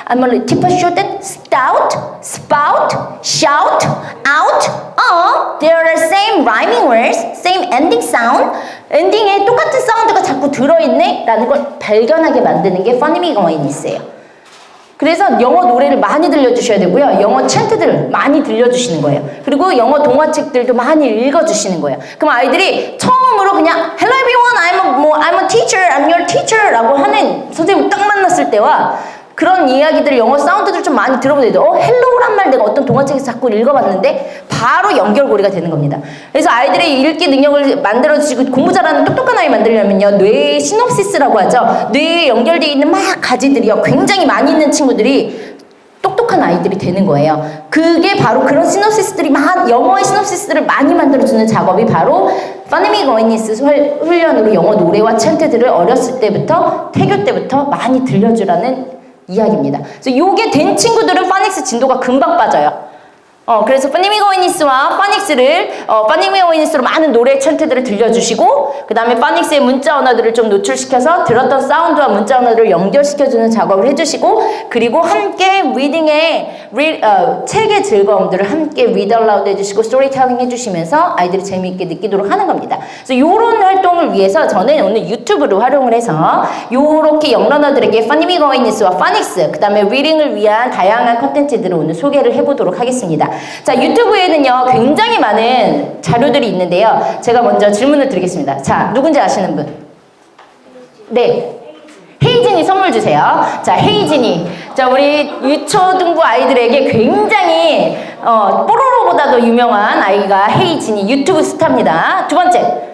I'm a little deep but short and stout, spout, shout, out. They're the same rhyming words, same ending sound. 엔딩에 똑같은 사운드가 자꾸 들어있네? 라는 걸 발견하게 만드는 게 phonemic awareness예요. 그래서 영어 노래를 많이 들려주셔야 되고요. 영어 챈트들 많이 들려주시는 거예요. 그리고 영어 동화책들도 많이 읽어주시는 거예요. 그럼 아이들이 처음으로 그냥 Hello everyone, I'm a teacher, I'm your teacher 라고 하는 선생님 딱 만났을 때와 그런 이야기들, 영어 사운드들 좀 많이 들어보세요. 헬로우란 말 내가 어떤 동화책에서 자꾸 읽어봤는데 바로 연결고리가 되는 겁니다. 그래서 아이들의 읽기 능력을 만들어주시고 공부 잘하는 똑똑한 아이 만들려면요. 뇌의 시놉시스라고 하죠. 뇌에 연결되어 있는 막 가지들이요. 굉장히 많이 있는 친구들이 똑똑한 아이들이 되는 거예요. 그게 바로 그런 시놉시스들이 영어의 시놉시스를 많이 만들어주는 작업이 바로 phonemic awareness 훈련으로 영어 노래와 챈트들을 어렸을 때부터 태교 때부터 많이 들려주라는 이야기입니다. 그래서 요게 된 친구들은 파닉스 진도가 금방 빠져요. 그래서 phonemic awareness와 phonemic awareness로 많은 노래 챈트들을 들려주시고 그 다음에 파닉스의 문자 언어들을 좀 노출시켜서 들었던 사운드와 문자 언어들을 연결시켜주는 작업을 해주시고 그리고 함께 책의 즐거움들을 함께 read aloud 해주시고 스토리텔링 해주시면서 아이들이 재미있게 느끼도록 하는 겁니다. 그래서 이런 활동을 위해서 저는 오늘 유튜브를 활용을 해서 요렇게 영러너들에게 phonemic awareness와 phonics 그 다음에 reading을 위한 다양한 컨텐츠들을 오늘 소개를 해보도록 하겠습니다. 자, 유튜브에는요 굉장히 많은 자료들이 있는데요. 제가 먼저 질문을 드리겠습니다. 자, 누군지 아시는 분? 네, 헤이진이 선물 주세요. 자, 헤이진이. 자, 우리 유초등부 아이들에게 굉장히 뽀로로보다도 유명한 아이가 헤이진이 유튜브 스타입니다. 두 번째,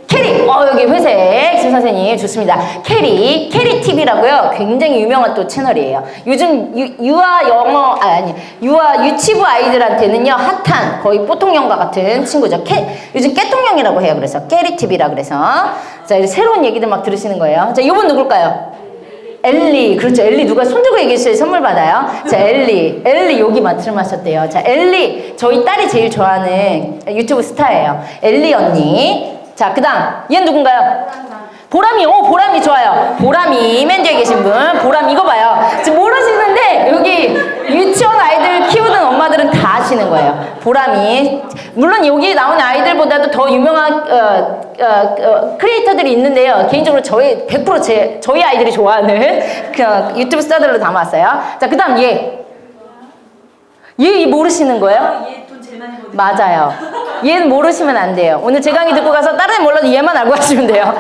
캐리. 여기 회색 진 선생님 좋습니다. 캐리 TV라고요. 굉장히 유명한 또 채널이에요. 요즘 유아 유치부 아이들한테는요 핫한 거의 뽀통령과 같은 친구죠. 요즘 깨통령이라고 해요. 그래서 캐리 TV라 그래서 자 새로운 얘기들 막 들으시는 거예요. 자 이분 누굴까요? 엘리. 그렇죠. 엘리 누가 손들고 얘기했어요. 선물 받아요. 자 엘리 여기 맞춤하셨대요. 자 엘리 저희 딸이 제일 좋아하는 유튜브 스타예요. 엘리 언니. 자, 그 다음, 얘는 누군가요? 보람이, 보람이 좋아요. 보람이, 맨 뒤에 계신 분. 보람, 이거 봐요. 지금 모르시는데, 여기 유치원 아이들 키우는 엄마들은 다 아시는 거예요. 보람이. 물론 여기 나오는 아이들보다도 더 유명한, 크리에이터들이 있는데요. 개인적으로 100% 저희 아이들이 좋아하는 그 유튜브 스타들로 담았어요. 자, 그 다음, 얘 모르시는 거예요? 얘 돈 제일 많이 버는. 맞아요. 얘는 모르시면 안 돼요. 오늘 제 강의 듣고 가서 다른 애 몰라도 얘만 알고 가시면 돼요.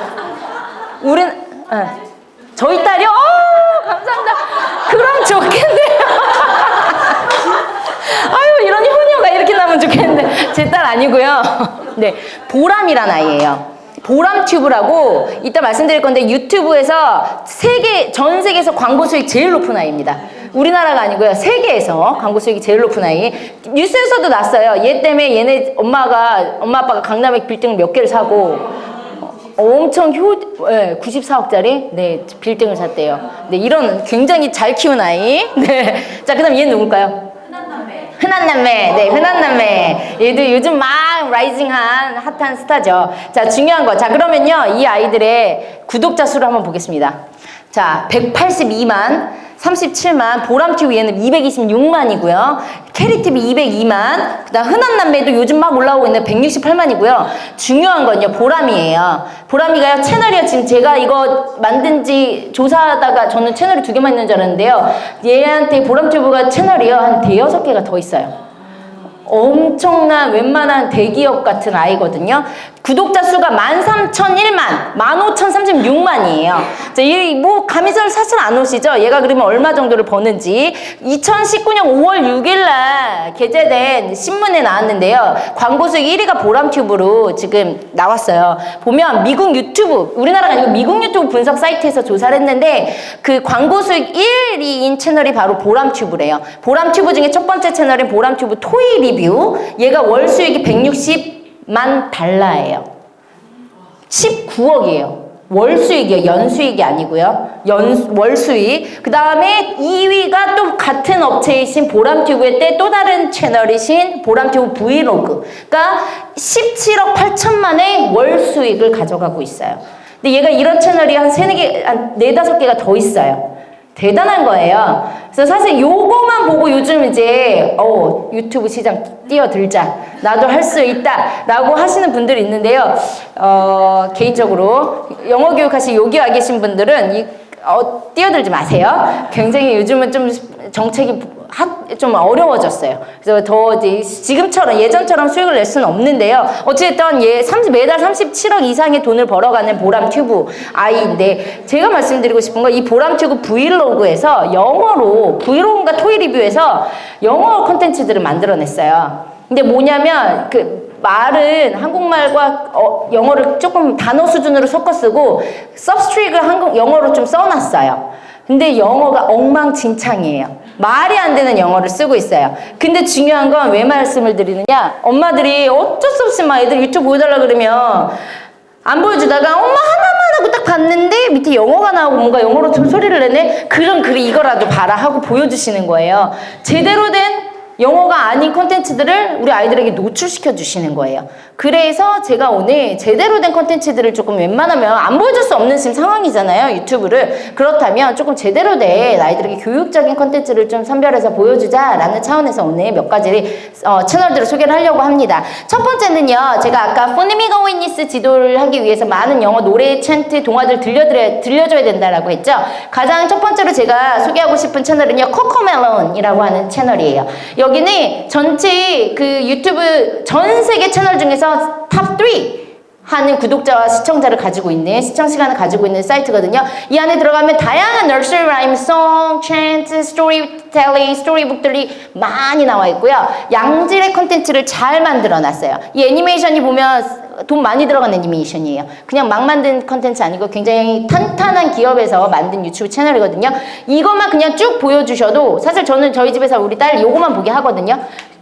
저희 딸이요? 감사합니다. 그럼 좋겠네요. 아유, 이런 효녀가 이렇게 나면 좋겠는데. 제 딸 아니고요. 네, 보람이란 아이예요. 보람튜브라고 이따 말씀드릴 건데 유튜브에서 전 세계에서 광고 수익 제일 높은 아이입니다. 우리나라가 아니고요. 세계에서 광고 수익이 제일 높은 아이. 뉴스에서도 났어요. 얘 때문에 얘네 엄마 아빠가 강남에 빌딩 몇 개를 사고 엄청 94억짜리 네, 빌딩을 샀대요. 네, 이런 굉장히 잘 키운 아이. 네. 자, 그다음 얘는 누굴까요? 흔한남매. 네, 흔한남매. 얘도 요즘 막 라이징한 핫한 스타죠. 자, 중요한 거. 자, 그러면요. 이 아이들의 구독자 수를 한번 보겠습니다. 자, 182만, 37만, 보람TV 얘는 226만이고요. 캐리TV 202만, 그 다음 흔한남매도 요즘 막 올라오고 있는 168만이고요. 중요한 건요, 보람이에요. 보람이가요, 채널이요. 지금 제가 이거 만든지 조사하다가 저는 채널이 2개만 있는 줄 알았는데요. 얘한테 보람튜브가 채널이요, 한 5-6개가 더 있어요. 엄청난 웬만한 대기업 같은 아이거든요. 구독자 수가 13,001만, 15,036만이에요. 자, 뭐 감이 사실 안 오시죠? 얘가 그러면 얼마 정도를 버는지. 2019년 5월 6일 날 게재된 신문에 나왔는데요. 광고 수익 1위가 보람튜브로 지금 나왔어요. 보면 미국 유튜브, 우리나라가 아니고 미국 유튜브 분석 사이트에서 조사를 했는데 그 광고 수익 1위인 채널이 바로 보람튜브래요. 보람튜브 중에 첫 번째 채널인 보람튜브 토이 리뷰. 얘가 월 수익이 160만 달러예요. 19억이에요. 월 수익이요. 연 수익이 아니고요. 월 수익. 그 다음에 2위가 또 같은 업체이신 보람튜브의 때 또 다른 채널이신 보람튜브 브이로그. 그러니까 17억 8천만의 월 수익을 가져가고 있어요. 근데 얘가 이런 채널이 한 3-4개, 한 4-5개가 더 있어요. 대단한 거예요. 그래서 사실 요거만 보고 요즘 이제 유튜브 시장 뛰어들자, 나도 할 수 있다 라고 하시는 분들이 있는데요. 개인적으로 영어 교육하시 여기 와 계신 분들은 뛰어들지 마세요. 굉장히 요즘은 좀 정책이 좀 어려워졌어요. 그래서 더 지금처럼 예전처럼 수익을 낼 수는 없는데요. 어쨌든 매달 37억 이상의 돈을 벌어가는 보람튜브 아이인데, 제가 말씀드리고 싶은 건 이 보람튜브 브이로그에서 영어로 브이로그가 토이 리뷰에서 영어 콘텐츠들을 만들어냈어요. 근데 뭐냐면 말은 한국말과 영어를 조금 단어 수준으로 섞어 쓰고 서브스트릭을 영어로 좀 써놨어요. 근데 영어가 엉망진창이에요. 말이 안 되는 영어를 쓰고 있어요. 근데 중요한 건 왜 말씀을 드리느냐, 엄마들이 어쩔 수 없이 막 애들 유튜브 보여달라 그러면 안 보여주다가 엄마 하나만 하고 딱 봤는데 밑에 영어가 나오고 뭔가 영어로 좀 소리를 내네? 그럼 그래 이거라도 봐라 하고 보여주시는 거예요. 제대로 된 영어가 아닌 콘텐츠들을 우리 아이들에게 노출시켜 주시는 거예요. 그래서 제가 오늘 제대로 된 콘텐츠들을 조금 웬만하면 안 보여줄 수 없는 지금 상황이잖아요, 유튜브를. 그렇다면 조금 제대로 된 아이들에게 교육적인 콘텐츠를 좀 선별해서 보여주자라는 차원에서 오늘 몇 가지 채널들을 소개를 하려고 합니다. 첫 번째는요, 제가 아까 포니미가 위니스 지도를 하기 위해서 많은 영어 노래, 챈트, 동화들 들려줘야 된다라고 했죠. 가장 첫 번째로 제가 소개하고 싶은 채널은요, 코코멜론이라고 하는 채널이에요. 여기는 전체 유튜브 전 세계 채널 중에서 탑 3 하는 구독자와 시청자를 가지고 있는, 시청 시간을 가지고 있는 사이트거든요. 이 안에 들어가면 다양한 nursery rhyme, song, chant, storytelling, 스토리북들이 많이 나와 있고요. 양질의 콘텐츠를 잘 만들어 놨어요. 이 애니메이션이 보면 돈 많이 들어간 애니메이션이에요. 그냥 막 만든 컨텐츠 아니고 굉장히 탄탄한 기업에서 만든 유튜브 채널이거든요. 이것만 그냥 쭉 보여주셔도, 사실 저는 저희 집에서 우리 딸 요거만 보게 하거든요.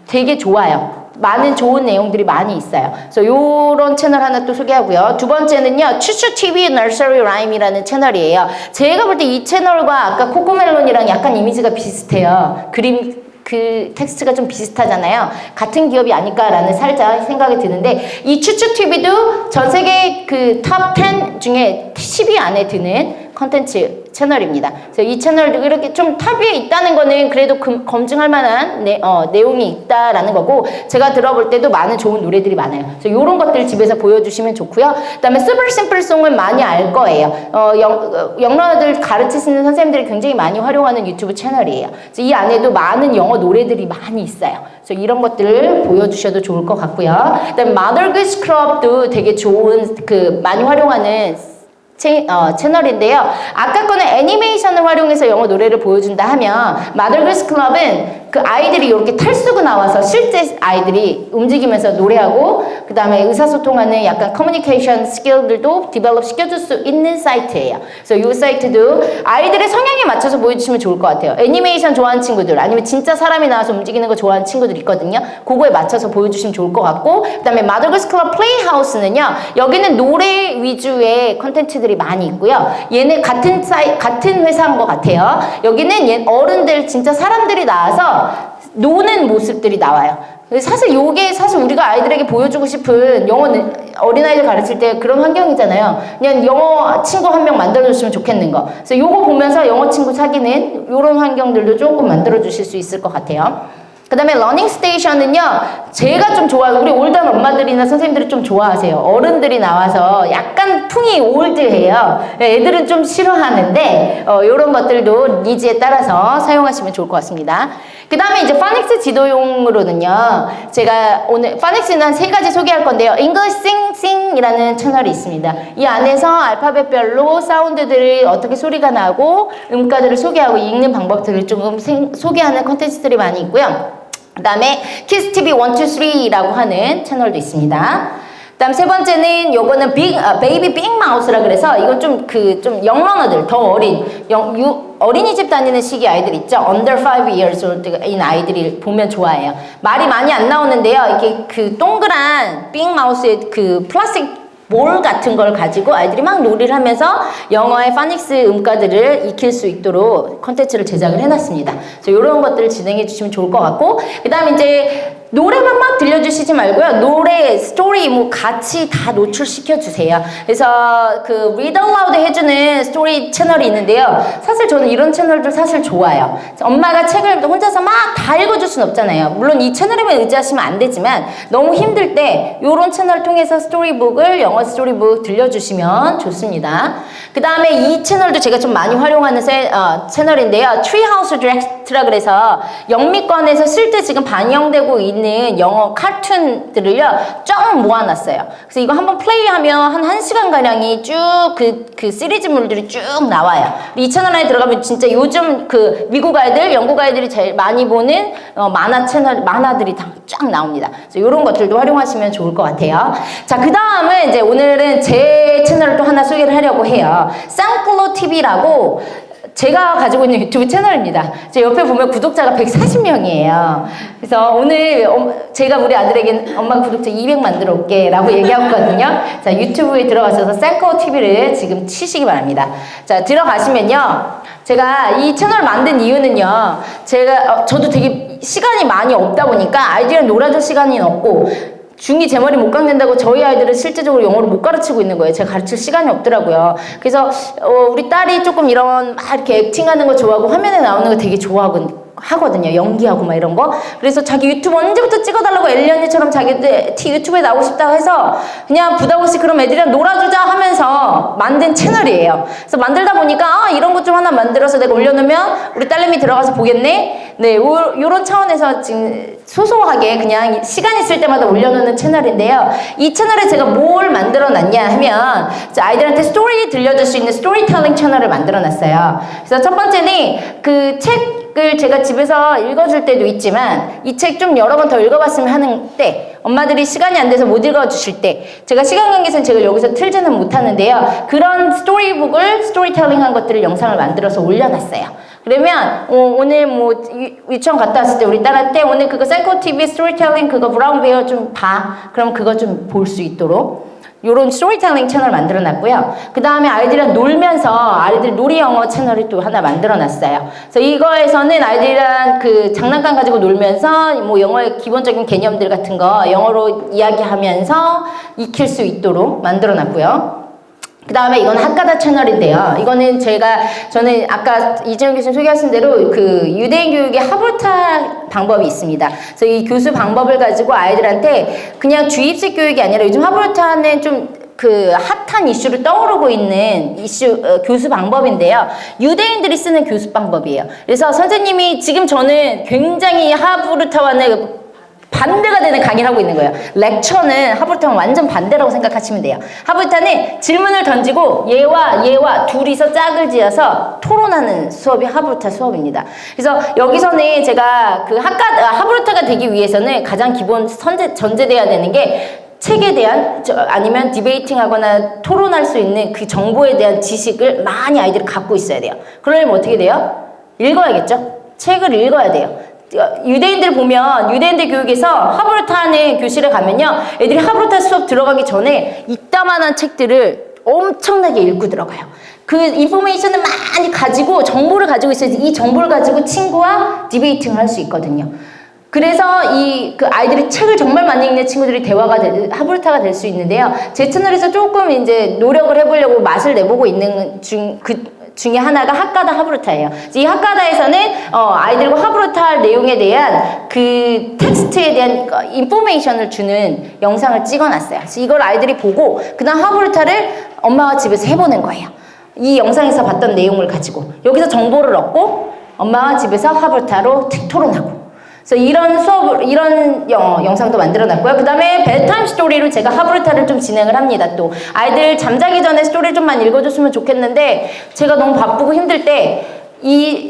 되게 좋아요. 많은 좋은 내용들이 많이 있어요. 그래서 요런 채널 하나 또 소개하고요. 두 번째는요, 추추TV Nursery Rhyme이라는 채널이에요. 제가 볼 때 이 채널과 아까 코코멜론이랑 약간 이미지가 비슷해요. 텍스트가 좀 비슷하잖아요. 같은 기업이 아닐까라는 살짝 생각이 드는데, 이 추추TV도 전 세계 탑 10 중에 10위 안에 드는 컨텐츠 채널입니다. 그래서 이 채널도 이렇게 좀 탑 위에 있다는 거는 그래도 검증할 만한 내용이 있다라는 거고, 제가 들어볼 때도 많은 좋은 노래들이 많아요. 그래서 이런 것들 집에서 보여주시면 좋고요. 그 다음에 슈퍼 심플송은 많이 알 거예요. 영어들 가르치시는 선생님들이 굉장히 많이 활용하는 유튜브 채널이에요. 그래서 이 안에도 많은 영어 노래들이 많이 있어요. 그래서 이런 것들을 보여주셔도 좋을 것 같고요. 그 다음에 Mother Goose Club도 되게 좋은 많이 활용하는 채널인데요. 아까 거는 애니메이션을 활용해서 영어 노래를 보여준다 하면, Mother Goose Club은 아이들이 이렇게 탈수고 나와서 실제 아이들이 움직이면서 노래하고, 그 다음에 의사소통하는 약간 커뮤니케이션 스킬들도 디벨롭 시켜줄 수 있는 사이트예요. 그래서 이 사이트도 아이들의 성향에 맞춰서 보여주시면 좋을 것 같아요. 애니메이션 좋아하는 친구들, 아니면 진짜 사람이 나와서 움직이는 거 좋아하는 친구들 있거든요. 그거에 맞춰서 보여주시면 좋을 것 같고, 그 다음에 Mother Goose Club Playhouse는요, 여기는 노래 위주의 컨텐츠들이 많이 있고요. 얘네 같은 회사인 것 같아요. 여기는 어른들, 진짜 사람들이 나와서 노는 모습들이 나와요. 사실 우리가 아이들에게 보여주고 싶은 영어는 어린아이들 가르칠 때 그런 환경이잖아요. 그냥 영어 친구 한 명 만들어줬으면 좋겠는 거. 그래서 요거 보면서 영어 친구 사귀는 요런 환경들도 조금 만들어주실 수 있을 것 같아요. 그 다음에 러닝 스테이션은요, 제가 좀 좋아요. 우리 올드한 엄마들이나 선생님들이 좀 좋아하세요. 어른들이 나와서 약간 풍이 올드해요. 애들은 좀 싫어하는데, 요런 것들도 니즈에 따라서 사용하시면 좋을 것 같습니다. 그 다음에 이제 파닉스 지도용으로는요, 제가 오늘 파닉스는 한 3가지 소개할 건데요. English Sing Sing이라는 채널이 있습니다. 이 안에서 알파벳별로 사운드들이 어떻게 소리가 나고 음가들을 소개하고 읽는 방법들을 조금 소개하는 콘텐츠들이 많이 있고요. 그 다음에 키스TV 1, 2, 3라고 하는 채널도 있습니다. 그다음 세 번째는 요거는 베이비 빅 마우스라 그래서 이건 좀 영러너들 더 어린 어린이집 다니는 시기 아이들 있죠. Under 5 years old인 아이들이 보면 좋아해요. 말이 많이 안 나오는데요. 이렇게 그 동그란 빅 마우스의 그 플라스틱 볼 같은 걸 가지고 아이들이 막 놀이를 하면서 영어의 파닉스 음가들을 익힐 수 있도록 컨텐츠를 제작을 해놨습니다. 그래서 이런 것들을 진행해 주시면 좋을 것 같고, 그 다음에 이제 노래만 막 들려주시지 말고요. 노래, 스토리 뭐 같이 다 노출시켜 주세요. 그래서 그 Read Aloud 해주는 스토리 채널이 있는데요. 사실 저는 이런 채널들 사실 좋아요. 엄마가 책을 혼자서 막 다 읽어줄 순 없잖아요. 물론 이 채널에만 의지하시면 안 되지만 너무 힘들 때 이런 채널 통해서 스토리북을 영어 스토리북 들려주시면 좋습니다. 그 다음에 이 채널도 제가 좀 많이 활용하는 채널인데요. 트리하우스 디렉트라 그래서 영미권에서 실제 지금 반영되고 있는 영어 카툰들을요 쫙 모아놨어요. 그래서 이거 한번 플레이하면 한 1시간가량이 쭉 그 시리즈물들이 쭉 나와요. 이 채널 안에 들어가면 진짜 요즘 그 미국 아이들, 영국 아이들이 제일 많이 보는 만화들이 다 쫙 나옵니다. 그래서 이런 것들도 활용하시면 좋을 것 같아요. 자, 그 다음은 이제 오늘은 제 채널을 또 하나 소개를 하려고 해요. 쌍클로 TV라고 제가 가지고 있는 유튜브 채널입니다. 제 옆에 보면 구독자가 140명이에요. 그래서 오늘 제가 우리 아들에게 엄마 구독자 200 만들어 올게 라고 얘기했거든요. 자, 유튜브에 들어가셔서 쌍클로 TV를 지금 치시기 바랍니다. 자, 들어가시면요. 제가 이 채널 만든 이유는요. 저도 되게 시간이 많이 없다 보니까 아이들이랑 놀아줄 시간이 없고 중2 제 머리 못 깎는다고 저희 아이들은 실제적으로 영어를 못 가르치고 있는 거예요. 제가 가르칠 시간이 없더라고요. 그래서 우리 딸이 조금 이런 막 이렇게 액팅하는 거 좋아하고 화면에 나오는 거 되게 하거든요. 연기하고 막 이런 거. 그래서 자기 유튜브 언제부터 찍어달라고 엘리 언니처럼 자기들 유튜브에 나오고 싶다고 해서 그냥 부담 없이 그럼 애들이랑 놀아주자 하면서 만든 채널이에요. 그래서 만들다 보니까 이런 것 좀 하나 만들어서 내가 올려놓으면 우리 딸내미 들어가서 보겠네. 네, 요런 차원에서 지금 소소하게 그냥 시간 있을 때마다 올려놓는 채널인데요. 이 채널에 제가 뭘 만들어 놨냐 하면 아이들한테 스토리 들려줄 수 있는 스토리텔링 채널을 만들어 놨어요. 그래서 첫 번째는 그 책을 제가 집에서 읽어줄 때도 있지만 이 책 좀 여러 번 더 읽어봤으면 하는 때, 엄마들이 시간이 안 돼서 못 읽어주실 때, 제가 시간 관계상 제가 여기서 틀지는 못하는데요. 그런 스토리텔링 한 것들을 영상을 만들어서 올려놨어요. 그러면 오늘 뭐 유치원 갔다 왔을 때 우리 딸한테 오늘 그거 쌍클로 TV 스토리텔링 그거 브라운 베어 좀 봐. 그럼 그거 좀 볼 수 있도록 요런 스토리텔링 채널 만들어 놨고요. 그 다음에 아이들이랑 놀면서 아이들 놀이 영어 채널을 또 하나 만들어 놨어요. 그래서 이거에서는 아이들이랑 그 장난감 가지고 놀면서 뭐 영어의 기본적인 개념들 같은 거 영어로 이야기하면서 익힐 수 있도록 만들어 놨고요. 그 다음에 이건 학가다 채널인데요. 이거는 저는 아까 이재용 교수님 소개하신 대로 그 유대인 교육의 하브르타 방법이 있습니다. 그래서 이 교수 방법을 가지고 아이들한테 그냥 주입식 교육이 아니라 요즘 하브르타는 좀 그 핫한 이슈를 떠오르고 있는 교수 방법인데요. 유대인들이 쓰는 교수 방법이에요. 그래서 선생님이 지금 저는 굉장히 하브르타와는 반대가 되는 강의를 하고 있는 거예요. 렉처는 하브르타는 완전 반대라고 생각하시면 돼요. 하브르타는 질문을 던지고 얘와 둘이서 짝을 지어서 토론하는 수업이 하브르타 수업입니다. 그래서 여기서는 제가 그 하브르타가 되기 위해서는 가장 기본 전제돼야 되는 게 책에 대한 아니면 디베이팅 하거나 토론할 수 있는 그 정보에 대한 지식을 많이 아이들이 갖고 있어야 돼요. 그러려면 어떻게 돼요? 읽어야겠죠? 책을 읽어야 돼요. 유대인들 보면 유대인들 교육에서 하브르타는 교실에 가면요 애들이 하브르타 수업 들어가기 전에 이따만한 책들을 엄청나게 읽고 들어가요. 그 인포메이션을 많이 가지고 정보를 가지고 있어야지 이 정보를 가지고 친구와 디베이팅을 할 수 있거든요. 그래서 그 아이들이 책을 정말 많이 읽는 친구들이 하브르타가 될 수 있는데요. 제 채널에서 조금 이제 노력을 해보려고 맛을 내보고 있는 중에 하나가 학가다 하브르타예요. 이 학가다에서는 아이들과 하브르타 내용에 대한 그 텍스트에 대한 인포메이션을 주는 영상을 찍어놨어요. 그래서 이걸 아이들이 보고 그다음 하브르타를 엄마가 집에서 해보는 거예요. 이 영상에서 봤던 내용을 가지고 여기서 정보를 얻고 엄마가 집에서 하브르타로 토론하고 그래서 이런 이런 영상도 만들어놨고요. 그 다음에 bedtime 스토리로 제가 하브르타를 좀 진행을 합니다. 또 아이들 잠자기 전에 스토리 좀만 읽어줬으면 좋겠는데 제가 너무 바쁘고 힘들 때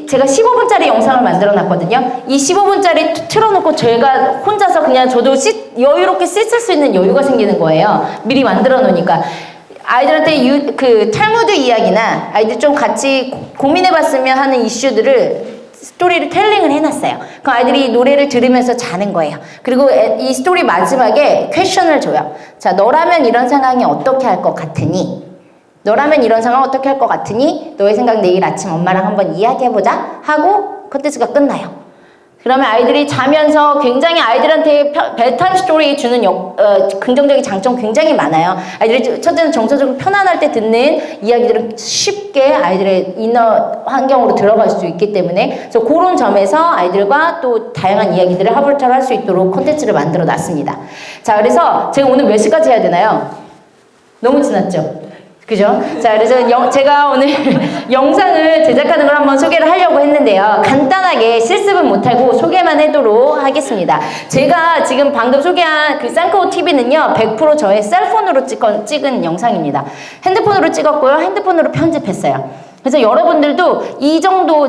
제가 15분짜리 영상을 만들어 놨거든요. 이 15분짜리 틀어놓고 제가 혼자서 그냥 저도 여유롭게 씻을 수 있는 여유가 생기는 거예요. 미리 만들어 놓으니까. 아이들한테 탈무드 이야기나 아이들 좀 같이 고민해봤으면 하는 이슈들을 스토리를 텔링을 해놨어요. 그 아이들이 노래를 들으면서 자는 거예요. 그리고 이 스토리 마지막에 퀘션을 줘요. 자, 너라면 이런 상황이 어떻게 할 것 같으니? 너라면 이런 상황 어떻게 할 것 같으니? 너의 생각 내일 아침 엄마랑 한번 이야기해보자 하고 컨텐츠가 끝나요. 그러면 아이들이 자면서 굉장히 아이들한테 bedtime 스토리 주는 긍정적인 장점 굉장히 많아요. 아이들이 첫째는 정서적으로 편안할 때 듣는 이야기들은 쉽게 아이들의 이너 환경으로 들어갈 수 있기 때문에 그래서 그런 점에서 아이들과 또 다양한 이야기들을 하브르타를 할 수 있도록 콘텐츠를 만들어 놨습니다. 자, 그래서 제가 오늘 몇 시까지 해야 되나요? 너무 지났죠? 그죠? 자, 그래서 제가 오늘 영상을 제작하는 걸 한번 소개를 하려고 했는데요. 간단하게 실습은 못하고 소개만 해도록 하겠습니다. 제가 지금 방금 소개한 그 쌍꺼 TV는요, 100% 저의 셀폰으로 찍은 영상입니다. 핸드폰으로 찍었고요. 핸드폰으로 편집했어요. 그래서 여러분들도 이 정도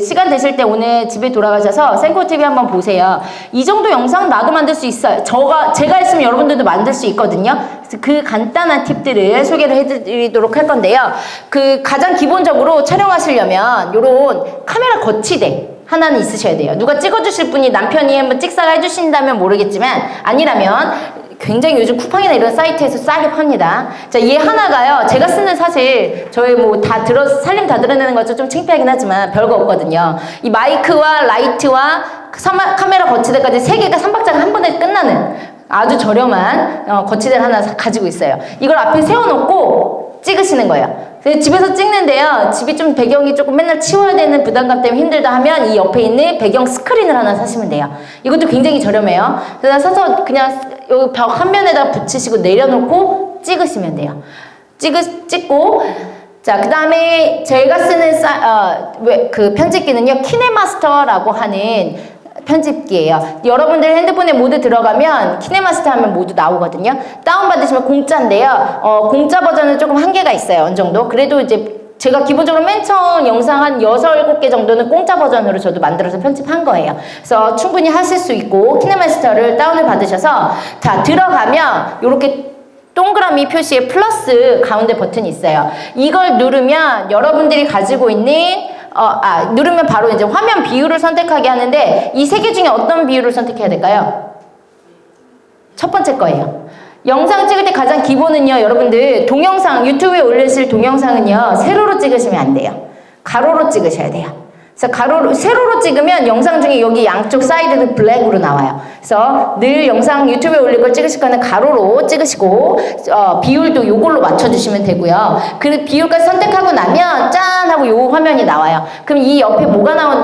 시간 되실 때 오늘 집에 돌아가셔서 쌍꺼 TV 한번 보세요. 이 정도 영상 나도 만들 수 있어요. 제가 했으면 여러분들도 만들 수 있거든요. 그래서 그 간단한 팁들을 소개를 해드리도록 할 건데요. 가장 기본적으로 촬영하시려면 요런 카메라 거치대 하나는 있으셔야 돼요. 누가 찍어주실 분이 남편이 한번 찍사가 해주신다면 모르겠지만 아니라면 굉장히 요즘 쿠팡이나 이런 사이트에서 싸게 팝니다. 자, 얘 하나가요. 제가 쓰는 사실 저희 살림 다 드러내는 거죠. 좀 창피하긴 하지만 별거 없거든요. 이 마이크와 라이트와 카메라 거치대까지 3개가 3박자가 한 번에 끝나는 아주 저렴한 거치대를 하나 가지고 있어요. 이걸 앞에 세워놓고 찍으시는 거예요. 집에서 찍는데요. 집이 좀 배경이 조금 맨날 치워야 되는 부담감 때문에 힘들다 하면 이 옆에 있는 배경 스크린을 하나 사시면 돼요. 이것도 굉장히 저렴해요. 그래서 사서 그냥 여기 벽 한 면에다 붙이시고 내려놓고 찍으시면 돼요. 찍고 자, 그 다음에 제가 쓰는 그 편집기는요, 키네마스터라고 하는 편집기예요. 여러분들 핸드폰에 모두 들어가면 키네마스터 하면 모두 나오거든요. 다운받으시면 공짜인데요. 공짜 버전은 조금 한계가 있어요. 어느 정도. 그래도 이제 제가 기본적으로 맨 처음 영상 한 6, 7개 정도는 공짜 버전으로 저도 만들어서 편집한 거예요. 그래서 충분히 하실 수 있고 키네마스터를 다운을 받으셔서 자, 들어가면 이렇게 동그라미 표시에 플러스 가운데 버튼이 있어요. 이걸 누르면 여러분들이 가지고 있는 누르면 바로 이제 화면 비율을 선택하게 하는데 이 3개 중에 어떤 비율을 선택해야 될까요? 첫 번째 거예요. 영상 찍을 때 가장 기본은요, 여러분들 동영상 유튜브에 올리실 동영상은요, 세로로 찍으시면 안 돼요. 가로로 찍으셔야 돼요. 그래서 세로로 찍으면 영상 중에 여기 양쪽 사이드는 블랙으로 나와요. 그래서 늘 영상 유튜브에 올릴 걸 찍으실 거는 가로로 찍으시고 비율도 요걸로 맞춰주시면 되고요. 그 비율까지 선택하고 나면 짠 하고 요 화면이 나와요. 그럼 이 옆에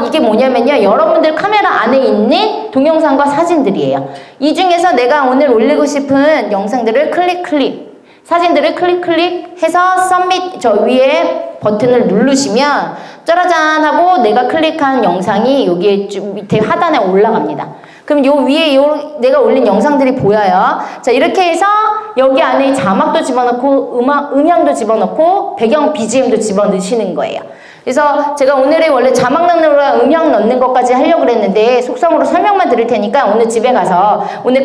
이게 뭐냐면요, 여러분들 카메라 안에 있는 동영상과 사진들이에요. 이 중에서 내가 오늘 올리고 싶은 영상들을 클릭 사진들을 클릭해서 서밋 저 위에 버튼을 누르시면 짜라잔 하고 내가 클릭한 영상이 여기에 밑에 하단에 올라갑니다. 그럼 요 위에 내가 올린 영상들이 보여요. 자, 이렇게 해서 여기 안에 자막도 집어넣고 음향도 집어넣고 배경 BGM도 집어넣으시는 거예요. 그래서 제가 오늘은 원래 자막 넣는 거랑 음향 넣는 것까지 하려고 그랬는데 속성으로 설명만 드릴 테니까 오늘 집에 가서 오늘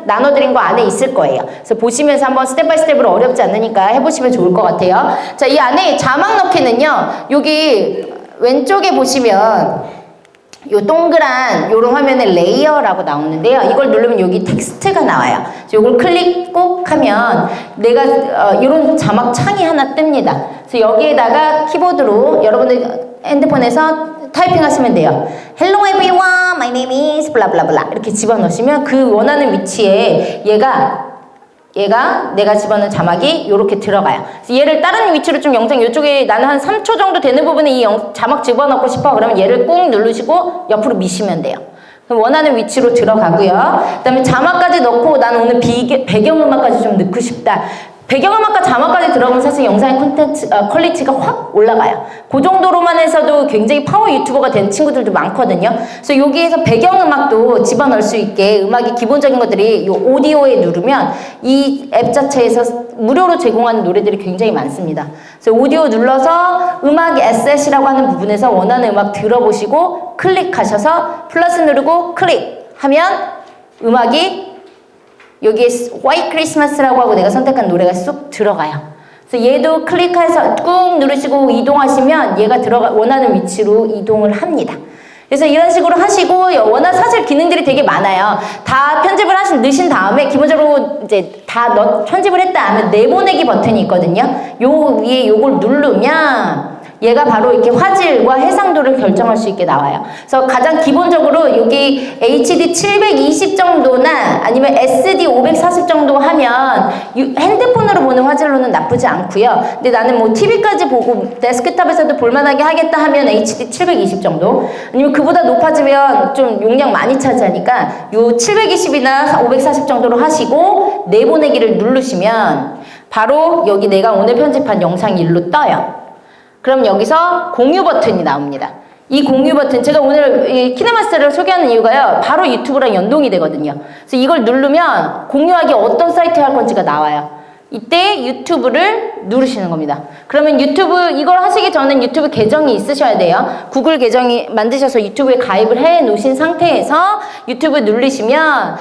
나눠드린 거 안에 있을 거예요. 그래서 보시면서 한번 스텝 바이 스텝으로 어렵지 않으니까 해보시면 좋을 것 같아요. 자, 이 안에 자막 넣기는요, 여기 왼쪽에 보시면 요 동그란 요런 화면에 레이어라고 나오는데요. 이걸 누르면 여기 텍스트가 나와요. 요걸 클릭 꼭 하면 내가 이런 자막 창이 하나 뜹니다. 그래서 여기에다가 키보드로 여러분들 핸드폰에서 타이핑 하시면 돼요. Hello everyone, my name is 블라블라블라 이렇게 집어넣으시면 그 원하는 위치에 얘가 내가 집어넣은 자막이 이렇게 들어가요. 그래서 얘를 다른 위치로 좀 영상 이쪽에 나는 한 3초 정도 되는 부분에 이 자막 집어넣고 싶어. 그러면 얘를 꾹 누르시고 옆으로 미시면 돼요. 그럼 원하는 위치로 들어가고요. 그 다음에 자막까지 넣고 나는 오늘 배경음악까지 좀 넣고 싶다. 배경음악과 자막까지 들어가면 사실 영상의 콘텐츠 퀄리티가 확 올라가요. 그 정도로만 해서도 굉장히 파워 유튜버가 된 친구들도 많거든요. 그래서 여기에서 배경음악도 집어넣을 수 있게 음악의 기본적인 것들이 이 오디오에 누르면 이 앱 자체에서 무료로 제공하는 노래들이 굉장히 많습니다. 그래서 오디오 눌러서 음악 에셋이라고 하는 부분에서 원하는 음악 들어보시고 클릭하셔서 플러스 누르고 클릭하면 음악이 여기에 화이트 크리스마스라고 하고 내가 선택한 노래가 쏙 들어가요. 그래서 얘도 클릭해서 꾹 누르시고 이동하시면 얘가 원하는 위치로 이동을 합니다. 그래서 이런 식으로 하시고 워낙 사실 기능들이 되게 많아요. 다 편집을 넣으신 다음에 기본적으로 이제 다 편집을 했다 하면 내보내기 버튼이 있거든요. 요 위에 요걸 누르면 얘가 바로 이렇게 화질과 해상도를 결정할 수 있게 나와요. 그래서 가장 기본적으로 여기 HD 720 정도나 아니면 SD 540 정도 하면 핸드폰으로 보는 화질로는 나쁘지 않고요. 근데 나는 뭐 TV까지 보고 데스크탑에서도 볼만하게 하겠다 하면 HD 720 정도 아니면 그보다 높아지면 좀 용량 많이 차지하니까 요 720이나 540 정도로 하시고 내보내기를 누르시면 바로 여기 내가 오늘 편집한 영상이 일로 떠요. 그럼 여기서 공유 버튼이 나옵니다. 이 공유 버튼, 제가 오늘 이 키네마스터를 소개하는 이유가요. 바로 유튜브랑 연동이 되거든요. 그래서 이걸 누르면 공유하기 어떤 사이트에 할 건지가 나와요. 이때 유튜브를 누르시는 겁니다. 그러면 유튜브, 이걸 하시기 전엔 유튜브 계정이 있으셔야 돼요. 구글 계정이 만드셔서 유튜브에 가입을 해 놓으신 상태에서 유튜브 누르시면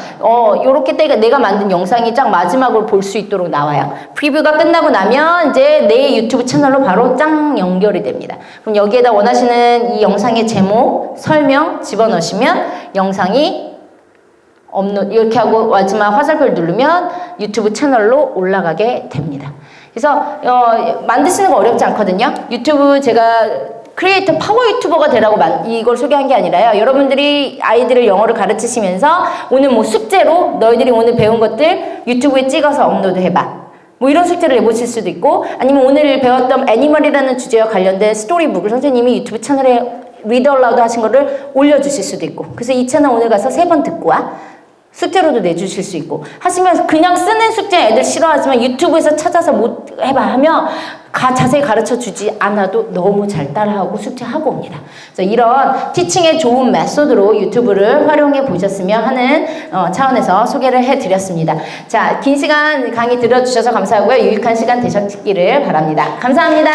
요렇게 내가 만든 영상이 쫙 마지막으로 볼 수 있도록 나와요. 프리뷰가 끝나고 나면 이제 내 유튜브 채널로 바로 짱 연결이 됩니다. 그럼 여기에다 원하시는 이 영상의 제목, 설명 집어넣으시면 영상이 업로드 이렇게 하고 마지막 화살표를 누르면 유튜브 채널로 올라가게 됩니다. 그래서 만드시는 거 어렵지 않거든요. 유튜브 제가 크리에이터 파워 유튜버가 되라고 이걸 소개한 게 아니라요. 여러분들이 아이들을 영어를 가르치시면서 오늘 뭐 숙제로 너희들이 오늘 배운 것들 유튜브에 찍어서 업로드 해봐. 뭐 이런 숙제를 내보실 수도 있고 아니면 오늘 배웠던 애니멀이라는 주제와 관련된 스토리북을 선생님이 유튜브 채널에 리드 얼라우드 하신 거를 올려주실 수도 있고 그래서 이 채널 오늘 가서 3번 듣고 와. 숙제로도 내주실 수 있고 하시면서 그냥 쓰는 숙제 애들 싫어하지만 유튜브에서 찾아서 못 해봐 하면 자세히 가르쳐주지 않아도 너무 잘 따라하고 숙제하고 옵니다. 그래서 이런 티칭의 좋은 메소드로 유튜브를 활용해 보셨으면 하는 차원에서 소개를 해드렸습니다. 자, 긴 시간 강의 들어주셔서 감사하고요. 유익한 시간 되셨기를 바랍니다. 감사합니다.